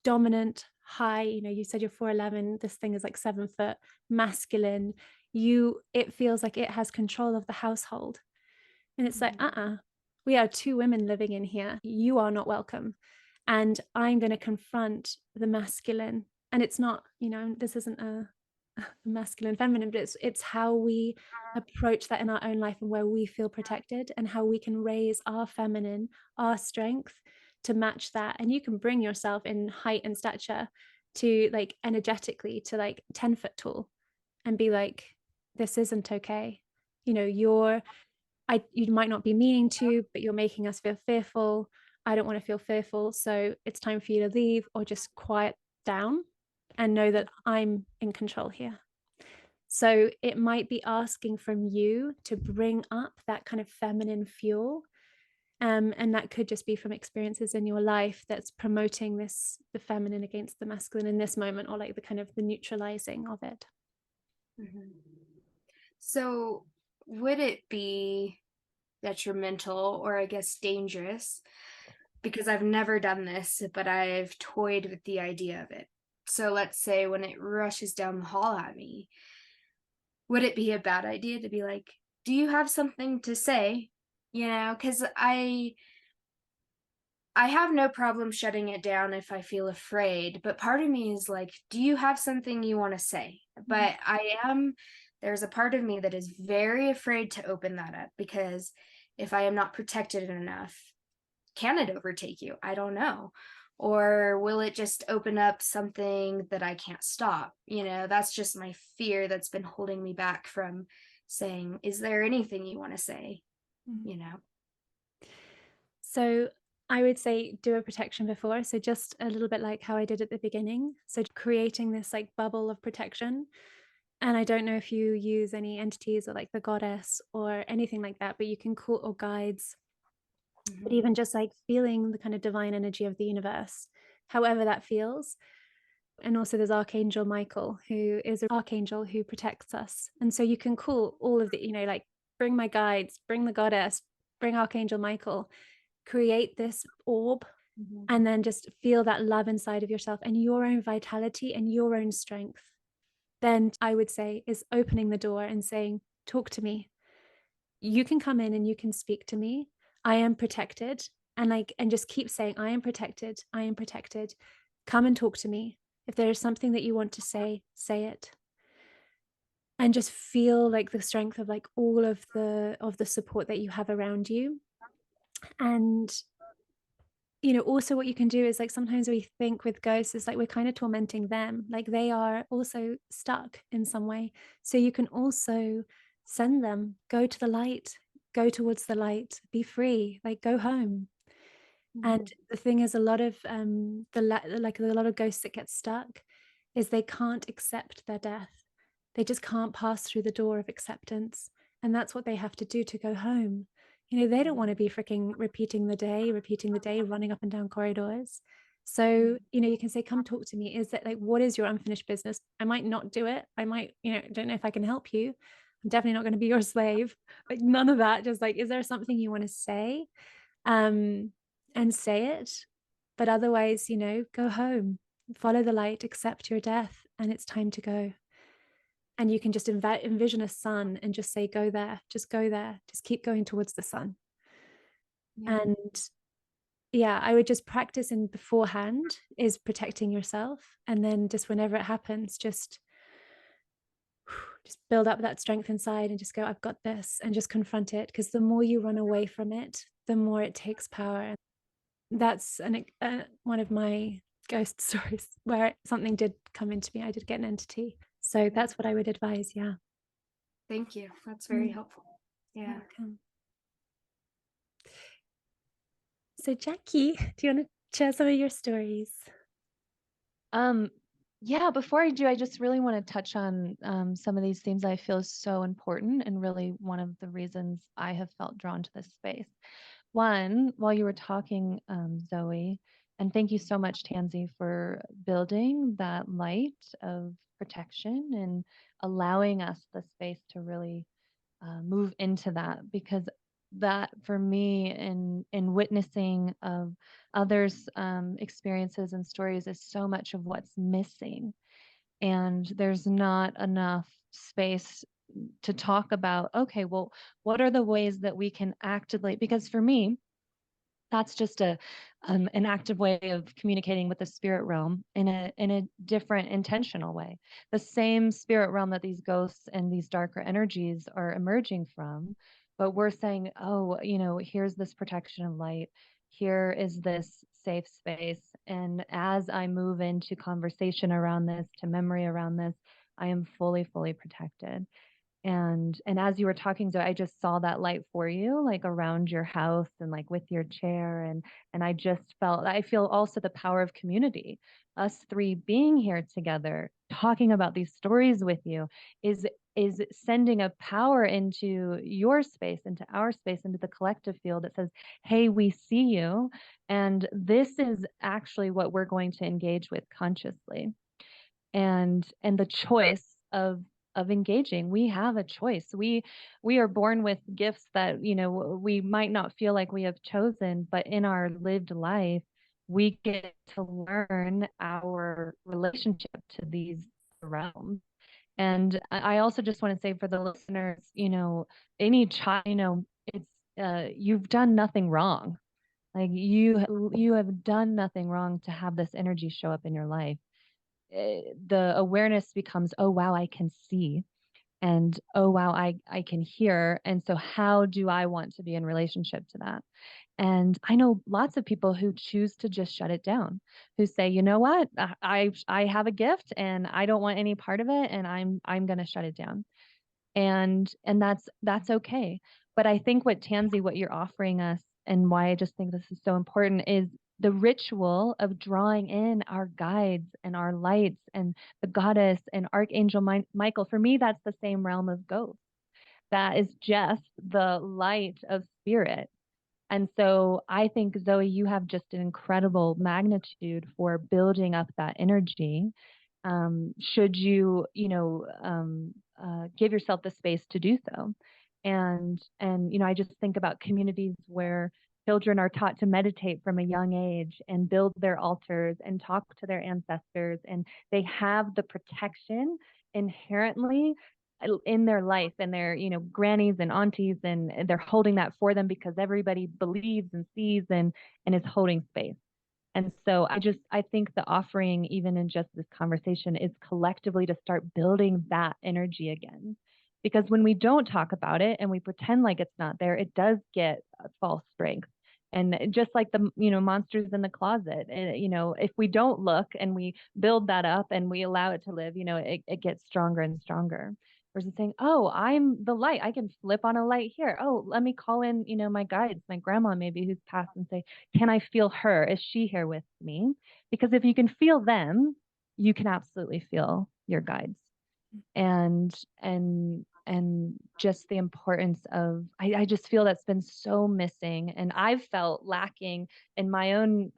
Speaker 1: dominant, high, you said you're 4'11", this thing is like 7 foot, masculine. It feels like it has control of the household. And it's like, we are two women living in here. You are not welcome. And I'm going to confront the masculine. And it's not, this isn't a masculine, feminine, but it's how we approach that in our own life and where we feel protected and how we can raise our feminine, our strength to match that. And you can bring yourself in height and stature to like energetically to like 10 foot tall and be like, this isn't okay. You might not be meaning to, but you're making us feel fearful. I don't want to feel fearful. So it's time for you to leave or just quiet down and know that I'm in control here. So it might be asking from you to bring up that kind of feminine fuel. And that could just be from experiences in your life that's promoting the feminine against the masculine in this moment, or like the kind of the neutralizing of it.
Speaker 3: So would it be detrimental, or I guess dangerous, because I've never done this, but I've toyed with the idea of it? So let's say when it rushes down the hall at me, would it be a bad idea to be like, do you have something to say? Because I have no problem shutting it down if I feel afraid, but part of me is like, do you have something you want to say? But there's a part of me that is very afraid to open that up, because if I am not protected enough, can it overtake you? I don't know. Or will it just open up something that I can't stop? That's just my fear that's been holding me back from saying, is there anything you want to say?
Speaker 1: So I would say do a protection before. So just a little bit like how I did at the beginning. So creating this like bubble of protection. And I don't know if you use any entities or like the goddess or anything like that, but you can call, or guides, but even just like feeling the kind of divine energy of the universe, however that feels. And also there's Archangel Michael, who is an archangel who protects us. And so you can call all of the, like bring my guides, bring the goddess, bring Archangel Michael, create this orb, and then just feel that love inside of yourself and your own vitality and your own strength. Then I would say is opening the door and saying, talk to me. You can come in and you can speak to me. I am protected. And just keep saying, I am protected. I am protected. Come and talk to me. If there is something that you want to say it. And just feel like the strength of like all of the support that you have around you. And also what you can do is like sometimes we think with ghosts is like we're kind of tormenting them, like they are also stuck in some way. So you can also send them, go to the light, go towards the light, be free, like go home. And the thing is, a lot of a lot of ghosts that get stuck is they can't accept their death. They just can't pass through the door of acceptance, and that's what they have to do to go home. They don't want to be freaking repeating the day, running up and down corridors. So, you can say, come talk to me. Is that like, what is your unfinished business? I might not do it. I might, don't know if I can help you. I'm definitely not going to be your slave. Like none of that. Just like, is there something you want to say? And say it. But otherwise, go home, follow the light, accept your death, and it's time to go. And you can just envision a sun and just say, go there, just keep going towards the sun. And I would just practice in beforehand is protecting yourself. And then just whenever it happens, just build up that strength inside and just go, I've got this, and just confront it. Because the more you run away from it, the more it takes power. That's one of my ghost stories where something did come into me. I did get an entity. So that's what I would advise. Yeah.
Speaker 3: Thank you. That's very helpful. Yeah.
Speaker 1: Welcome. So Jackie, do you want to share some of your stories?
Speaker 2: Yeah, before I do, I just really want to touch on some of these themes I feel is so important, and really one of the reasons I have felt drawn to this space. One, while you were talking, Zoe, and thank you so much, Tansy, for building that light of protection and allowing us the space to really move into that, because that for me in witnessing of others' experiences and stories is so much of what's missing. And there's not enough space to talk about, okay, well, what are the ways that we can actively, because for me, that's just an active way of communicating with the spirit realm in a different intentional way. The same spirit realm that these ghosts and these darker energies are emerging from, but we're saying, oh, here's this protection of light. Here is this safe space. And as I move into conversation around this, to memory around this, I am fully, fully protected. And as you were talking, so I just saw that light for you, like around your house and like with your chair. And I feel also the power of community. Us three being here together, talking about these stories with you is sending a power into your space, into our space, into the collective field that says, hey, we see you. And this is actually what we're going to engage with consciously. And the choice of engaging, we have a choice. We are born with gifts that we might not feel like we have chosen, but in our lived life we get to learn our relationship to these realms. And I also just want to say for the listeners, any child, it's you've done nothing wrong. Like you have done nothing wrong to have this energy show up in your life. The awareness becomes, oh wow, I can see, and oh wow, I can hear. And so how do I want to be in relationship to that? And I know lots of people who choose to just shut it down, who say, you know what, I have a gift and I don't want any part of it, and I'm going to shut it down. And that's okay. But I think what you're offering us, and why I just think this is so important, is the ritual of drawing in our guides and our lights and the goddess and Archangel Michael. For me, that's the same realm of ghosts. That is just the light of spirit. And so I think, Zoe, you have just an incredible magnitude for building up that energy. Should you, give yourself the space to do so. And I just think about communities where children are taught to meditate from a young age and build their altars and talk to their ancestors, and they have the protection inherently in their life, and their grannies and aunties, and they're holding that for them because everybody believes and sees and is holding space. And so I think the offering, even in just this conversation, is collectively to start building that energy again. Because when we don't talk about it and we pretend like it's not there, it does get false strength. And just like the monsters in the closet, if we don't look and we build that up and we allow it to live, it gets stronger and stronger. Versus saying, oh, I'm the light. I can flip on a light here. Oh, let me call in, my guides, my grandma maybe who's passed, and say, can I feel her? Is she here with me? Because if you can feel them, you can absolutely feel your guides. And just the importance of, I just feel that's been so missing, and I've felt lacking in my own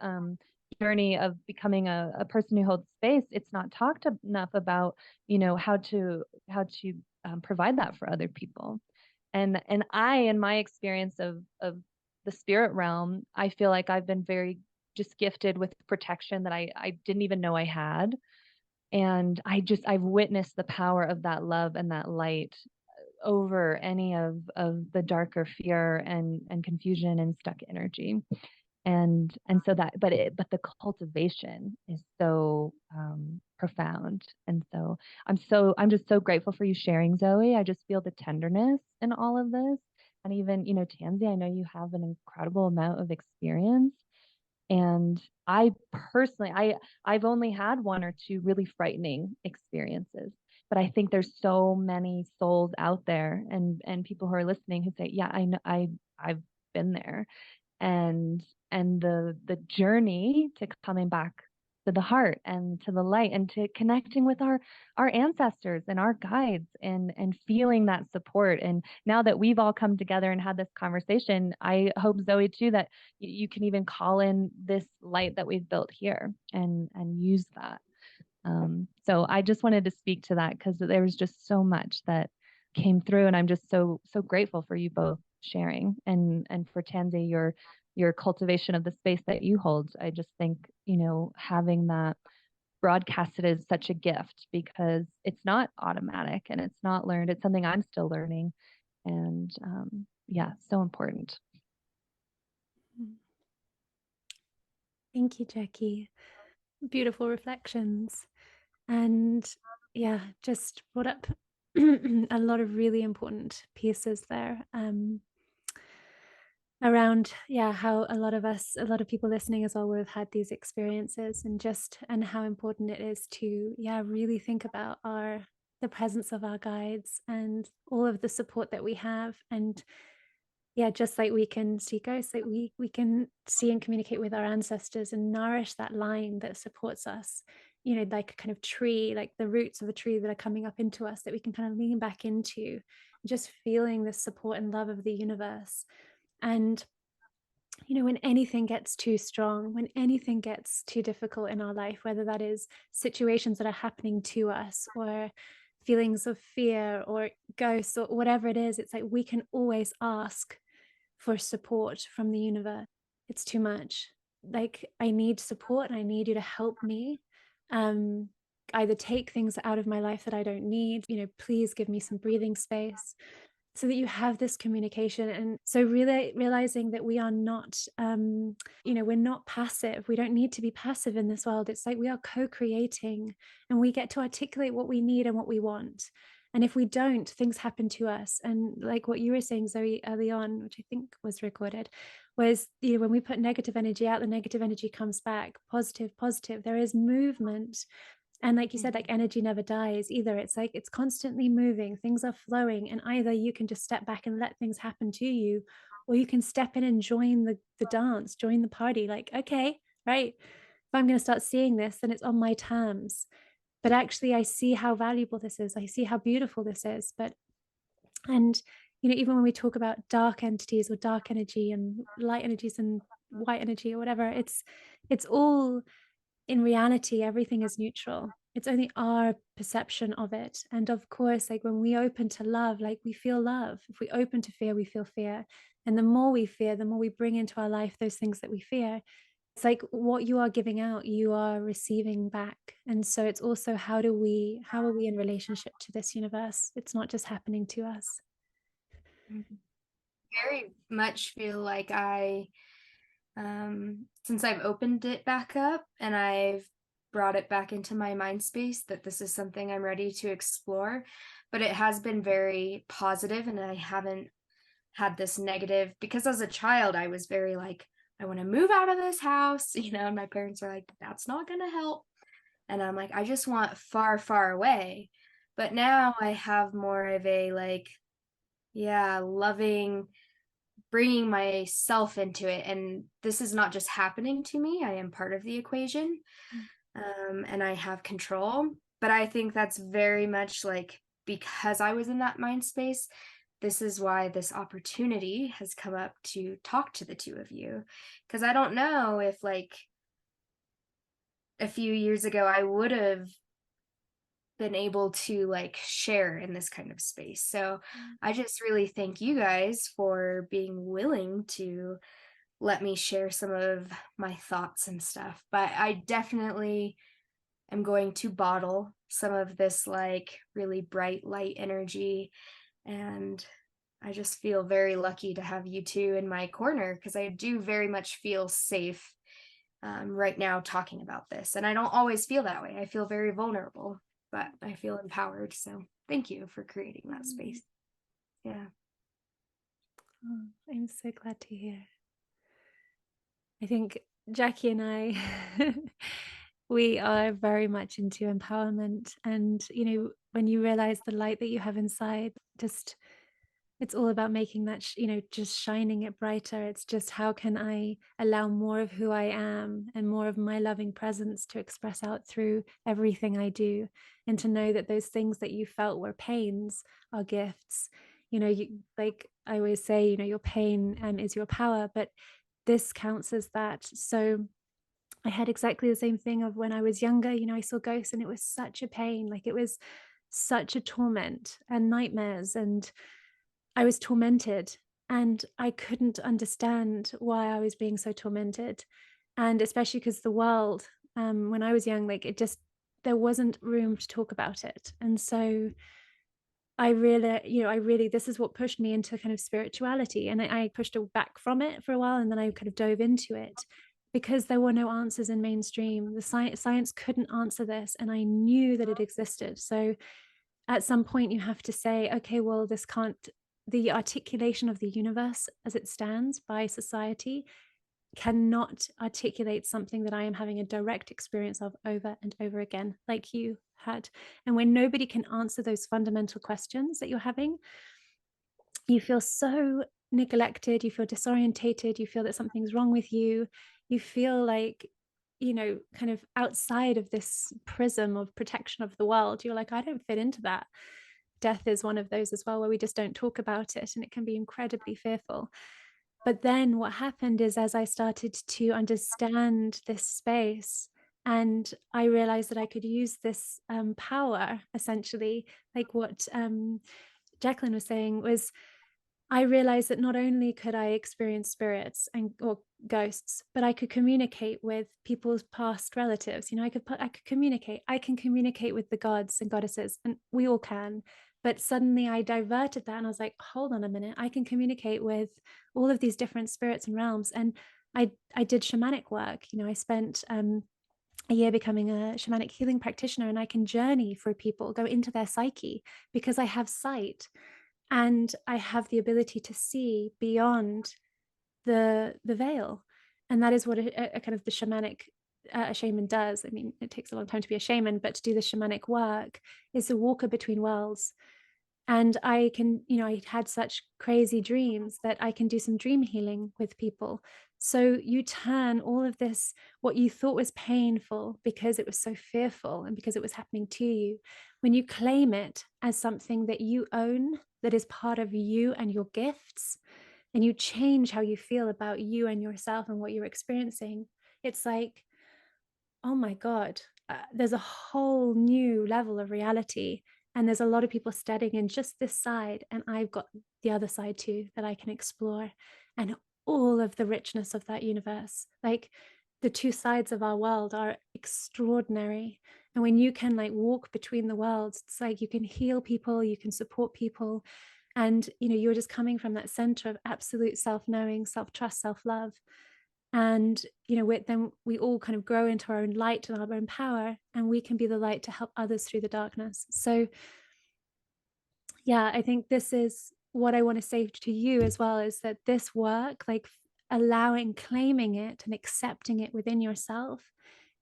Speaker 2: journey of becoming a person who holds space. It's not talked enough about, how to provide that for other people. And in my experience of the spirit realm, I feel like I've been very just gifted with protection that I didn't even know I had. And I've witnessed the power of that love and that light over any of the darker fear and confusion and stuck energy. And so but the cultivation is so profound. And so I'm just so grateful for you sharing, Zoe. I just feel the tenderness in all of this. And even, Tansy, I know you have an incredible amount of experience. And I personally, I've only had one or two really frightening experiences, but I think there's so many souls out there, and people who are listening who say, yeah, I know, I've been there. And the journey to coming back to the heart and to the light and to connecting with our ancestors and our guides, and feeling that support. And now that we've all come together and had this conversation, I hope, Zoe, too, that you can even call in this light that we've built here and use that. So I just wanted to speak to that because there was just so much that came through, and I'm just so grateful for you both sharing. And for Tansy, your cultivation of the space that you hold, I just think, having that broadcasted is such a gift because it's not automatic and it's not learned. It's something I'm still learning. And yeah, so important.
Speaker 1: Thank you, Jackie. Beautiful reflections. And yeah, just brought up a lot of really important pieces there. Around how a lot of people listening as well will have had these experiences, and how important it is to really think about the presence of our guides and all of the support that we have. And just like we can see ghosts, like we can see and communicate with our ancestors and nourish that line that supports us, like a kind of tree, like the roots of a tree that are coming up into us, that we can kind of lean back into, just feeling the support and love of the universe. And when anything gets too strong, when anything gets too difficult in our life, whether that is situations that are happening to us or feelings of fear or ghosts or whatever it is, it's like we can always ask for support from the universe. It's too much. Like, I need support and I need you to help me. Either take things out of my life that I don't need, please give me some breathing space, so that you have this communication. And so really realizing that we are not, we're not passive. We don't need to be passive in this world. It's like we are co-creating, and we get to articulate what we need and what we want. And if we don't, things happen to us. And like what you were saying, Zoe, early on, which I think was recorded, was, when we put negative energy out, the negative energy comes back. Positive, positive. There is movement. And like you said, like energy never dies either. It's like it's constantly moving, things are flowing, and either you can just step back and let things happen to you, or you can step in and join the dance, join the party. Like, okay, right, if I'm going to start seeing this, then it's on my terms. But actually, I see how valuable this is. I see how beautiful this is. And even when we talk about dark entities or dark energy and light energies and white energy or whatever, it's all, in reality, everything is neutral. It's only our perception of it. And of course, like when we open to love, like we feel love. If we open to fear, we feel fear. And the more we fear, the more we bring into our life those things that we fear. It's like what you are giving out, you are receiving back. And so it's also, how are we in relationship to this universe? It's not just happening to us.
Speaker 3: Very much feel like since I've opened it back up and I've brought it back into my mind space, that this is something I'm ready to explore. But it has been very positive, and I haven't had this negative, because as a child I was very like, I want to move out of this house, and my parents are like, that's not going to help. And I'm like, I just want far, far away. But now I have more of a like, loving, bringing myself into it. And this is not just happening to me. I am part of the equation. And I have control. But I think that's very much like, because I was in that mind space, this is why this opportunity has come up to talk to the two of you. Because I don't know if like a few years ago I would have been able to like share in this kind of space. So I just really thank you guys for being willing to let me share some of my thoughts and stuff. But I definitely am going to bottle some of this like really bright light energy, and I just feel very lucky to have you two in my corner, because I do very much feel safe right now talking about this. And I don't always feel that way. I feel very vulnerable, but I feel empowered. So thank you for creating that space. Yeah.
Speaker 1: Oh, I'm so glad to hear. I think Jackie and I, we are very much into empowerment. And, when you realize the light that you have inside, just, it's all about making that, just shining it brighter. It's just, how can I allow more of who I am and more of my loving presence to express out through everything I do, and to know that those things that you felt were pains are gifts. Like I always say, your pain is your power, but this counts as that. So I had exactly the same thing of when I was younger. I saw ghosts and it was such a pain. Like, it was such a torment and nightmares, and I was tormented. And I couldn't understand why I was being so tormented. And especially because the world, when I was young, like there wasn't room to talk about it. And so this is what pushed me into kind of spirituality. And I pushed back from it for a while, and then I kind of dove into it because there were no answers in mainstream. The science couldn't answer this, and I knew that it existed. So at some point you have to say, okay, well, the articulation of the universe as it stands by society cannot articulate something that I am having a direct experience of over and over again, like you had. And when nobody can answer those fundamental questions that you're having, you feel so neglected, you feel disorientated, you feel that something's wrong with you, you feel like, kind of outside of this prism of protection of the world. You're like, I don't fit into that. Death is one of those as well, where we just don't talk about it, and it can be incredibly fearful. But then what happened is, as I started to understand this space, and I realized that I could use this power, essentially, like what Jacqueline was saying, was I realized that not only could I experience spirits or ghosts, but I could communicate with people's past relatives. I could communicate. I can communicate with the gods and goddesses, and we all can. But suddenly I diverted that, and I was like, hold on a minute, I can communicate with all of these different spirits and realms. And I did shamanic work. I spent a year becoming a shamanic healing practitioner, and I can journey for people, go into their psyche, because I have sight. And I have the ability to see beyond the veil. And that is what a kind of the shamanic a shaman does. I mean, it takes a long time to be a shaman, but to do the shamanic work is a walker between worlds. And I can, I had such crazy dreams that I can do some dream healing with people. So you turn all of this, what you thought was painful because it was so fearful and because it was happening to you, when you claim it as something that you own, that is part of you and your gifts, and you change how you feel about you and yourself and what you're experiencing, it's like, oh my God, there's a whole new level of reality. And there's a lot of people studying in just this side. And I've got the other side too that I can explore. And all of the richness of that universe, like the two sides of our world are extraordinary. And when you can like walk between the worlds, it's like you can heal people, you can support people. And, you're just coming from that center of absolute self-knowing, self-trust, self-love. And then we all kind of grow into our own light and our own power, and we can be the light to help others through the darkness. So yeah, I think this is what I want to say to you as well, is that this work, like claiming it and accepting it within yourself,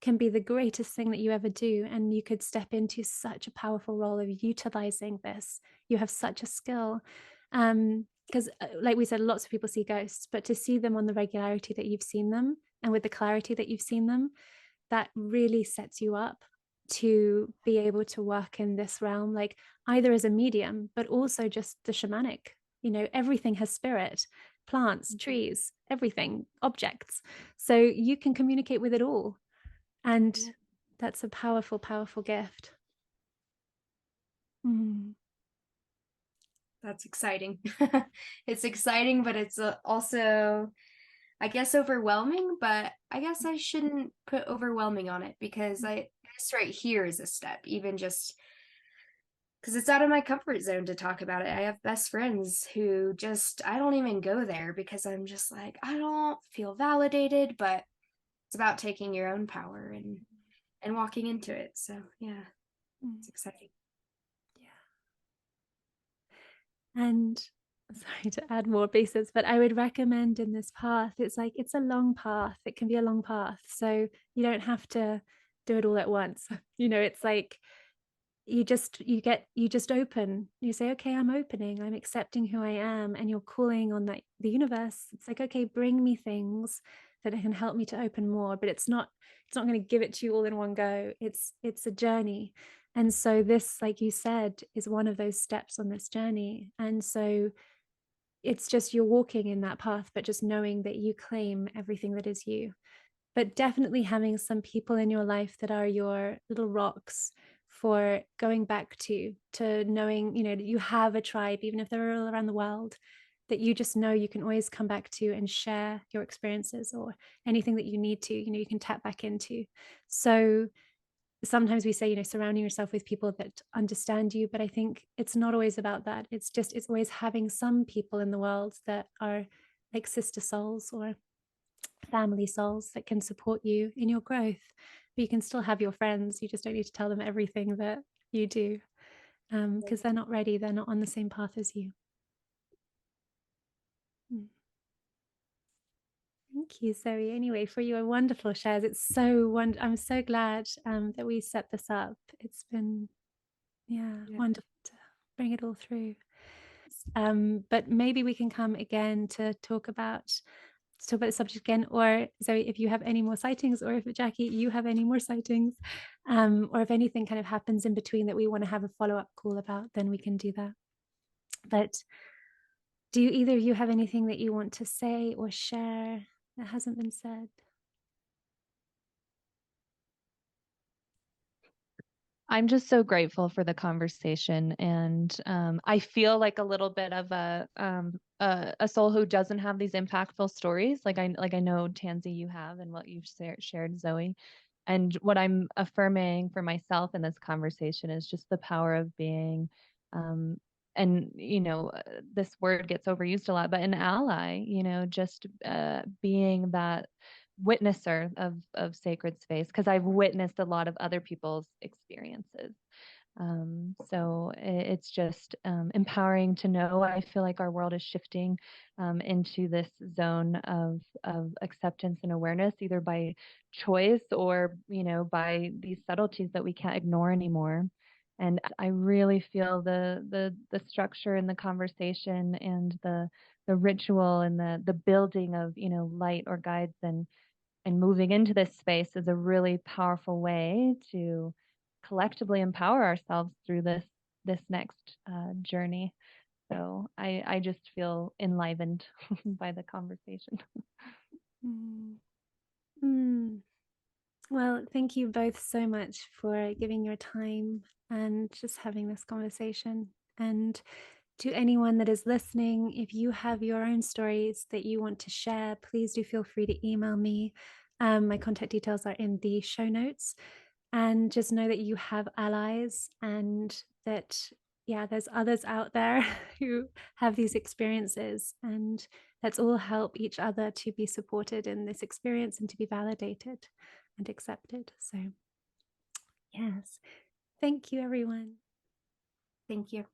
Speaker 1: can be the greatest thing that you ever do. And you could step into such a powerful role of utilizing this. You have such a skill. Because like we said, lots of people see ghosts, but to see them on the regularity that you've seen them and with the clarity that you've seen them, that really sets you up to be able to work in this realm, like either as a medium, but also just the shamanic. Everything has spirit, plants, trees, everything, objects. So you can communicate with it all. And that's a powerful, powerful gift.
Speaker 3: That's exciting. It's exciting, but it's also, I guess, overwhelming. But I guess I shouldn't put overwhelming on it, because this right here is a step, even just because it's out of my comfort zone to talk about it. I have best friends who I don't even go there because I'm just like, I don't feel validated, but it's about taking your own power and walking into it. So yeah, it's exciting.
Speaker 1: And sorry to add more pieces, but I would recommend in this path, it's a long path. It can be a long path. So you don't have to do it all at once. It's like you just open. You say, okay, I'm opening, I'm accepting who I am, and you're calling on the universe. It's like, okay, bring me things that can help me to open more. But it's not going to give it to you all in one go. It's a journey. And so this, like you said, is one of those steps on this journey. And so it's just, you're walking in that path, but just knowing that you claim everything that is you. But definitely having some people in your life that are your little rocks for going back to knowing, you have a tribe, even if they're all around the world, that you just know you can always come back to and share your experiences, or anything that you need to, you can tap back into. So sometimes we say, surrounding yourself with people that understand you, but I think it's not always about that. It's always having some people in the world that are like sister souls or family souls that can support you in your growth. But you can still have your friends. You just don't need to tell them everything that you do, because they're not ready. They're not on the same path as you. Thank you, Zoe. Anyway, for your wonderful shares. It's so I'm so glad that we set this up. It's been wonderful to bring it all through. But maybe we can come again to talk about the subject again, or Zoe, if you have any more sightings, or if Jackie, you have any more sightings, or if anything kind of happens in between that we want to have a follow-up call about, then we can do that. But do either of you have anything that you want to say or share that hasn't been said?
Speaker 2: I'm just so grateful for the conversation, and I feel like a little bit of a soul who doesn't have these impactful stories, like I know Tansy you have, and what you've shared, Zoe. And what I'm affirming for myself in this conversation is just the power of being, and this word gets overused a lot, but an ally. Just being that witnesser of sacred space, because I've witnessed a lot of other people's experiences. So it's just empowering to know. I feel like our world is shifting into this zone of acceptance and awareness, either by choice or by these subtleties that we can't ignore anymore. And I really feel the structure in the conversation, and the ritual, and the building of light or guides, and moving into this space is a really powerful way to collectively empower ourselves through this next journey. So I just feel enlivened by the conversation.
Speaker 1: Well, thank you both so much for giving your time and just having this conversation. And to anyone that is listening, if you have your own stories that you want to share, please do feel free to email me. My contact details are in the show notes. And just know that you have allies, and that, there's others out there who have these experiences, and let's all help each other to be supported in this experience and to be validated and accepted. So, yes, thank you, everyone.
Speaker 3: Thank you.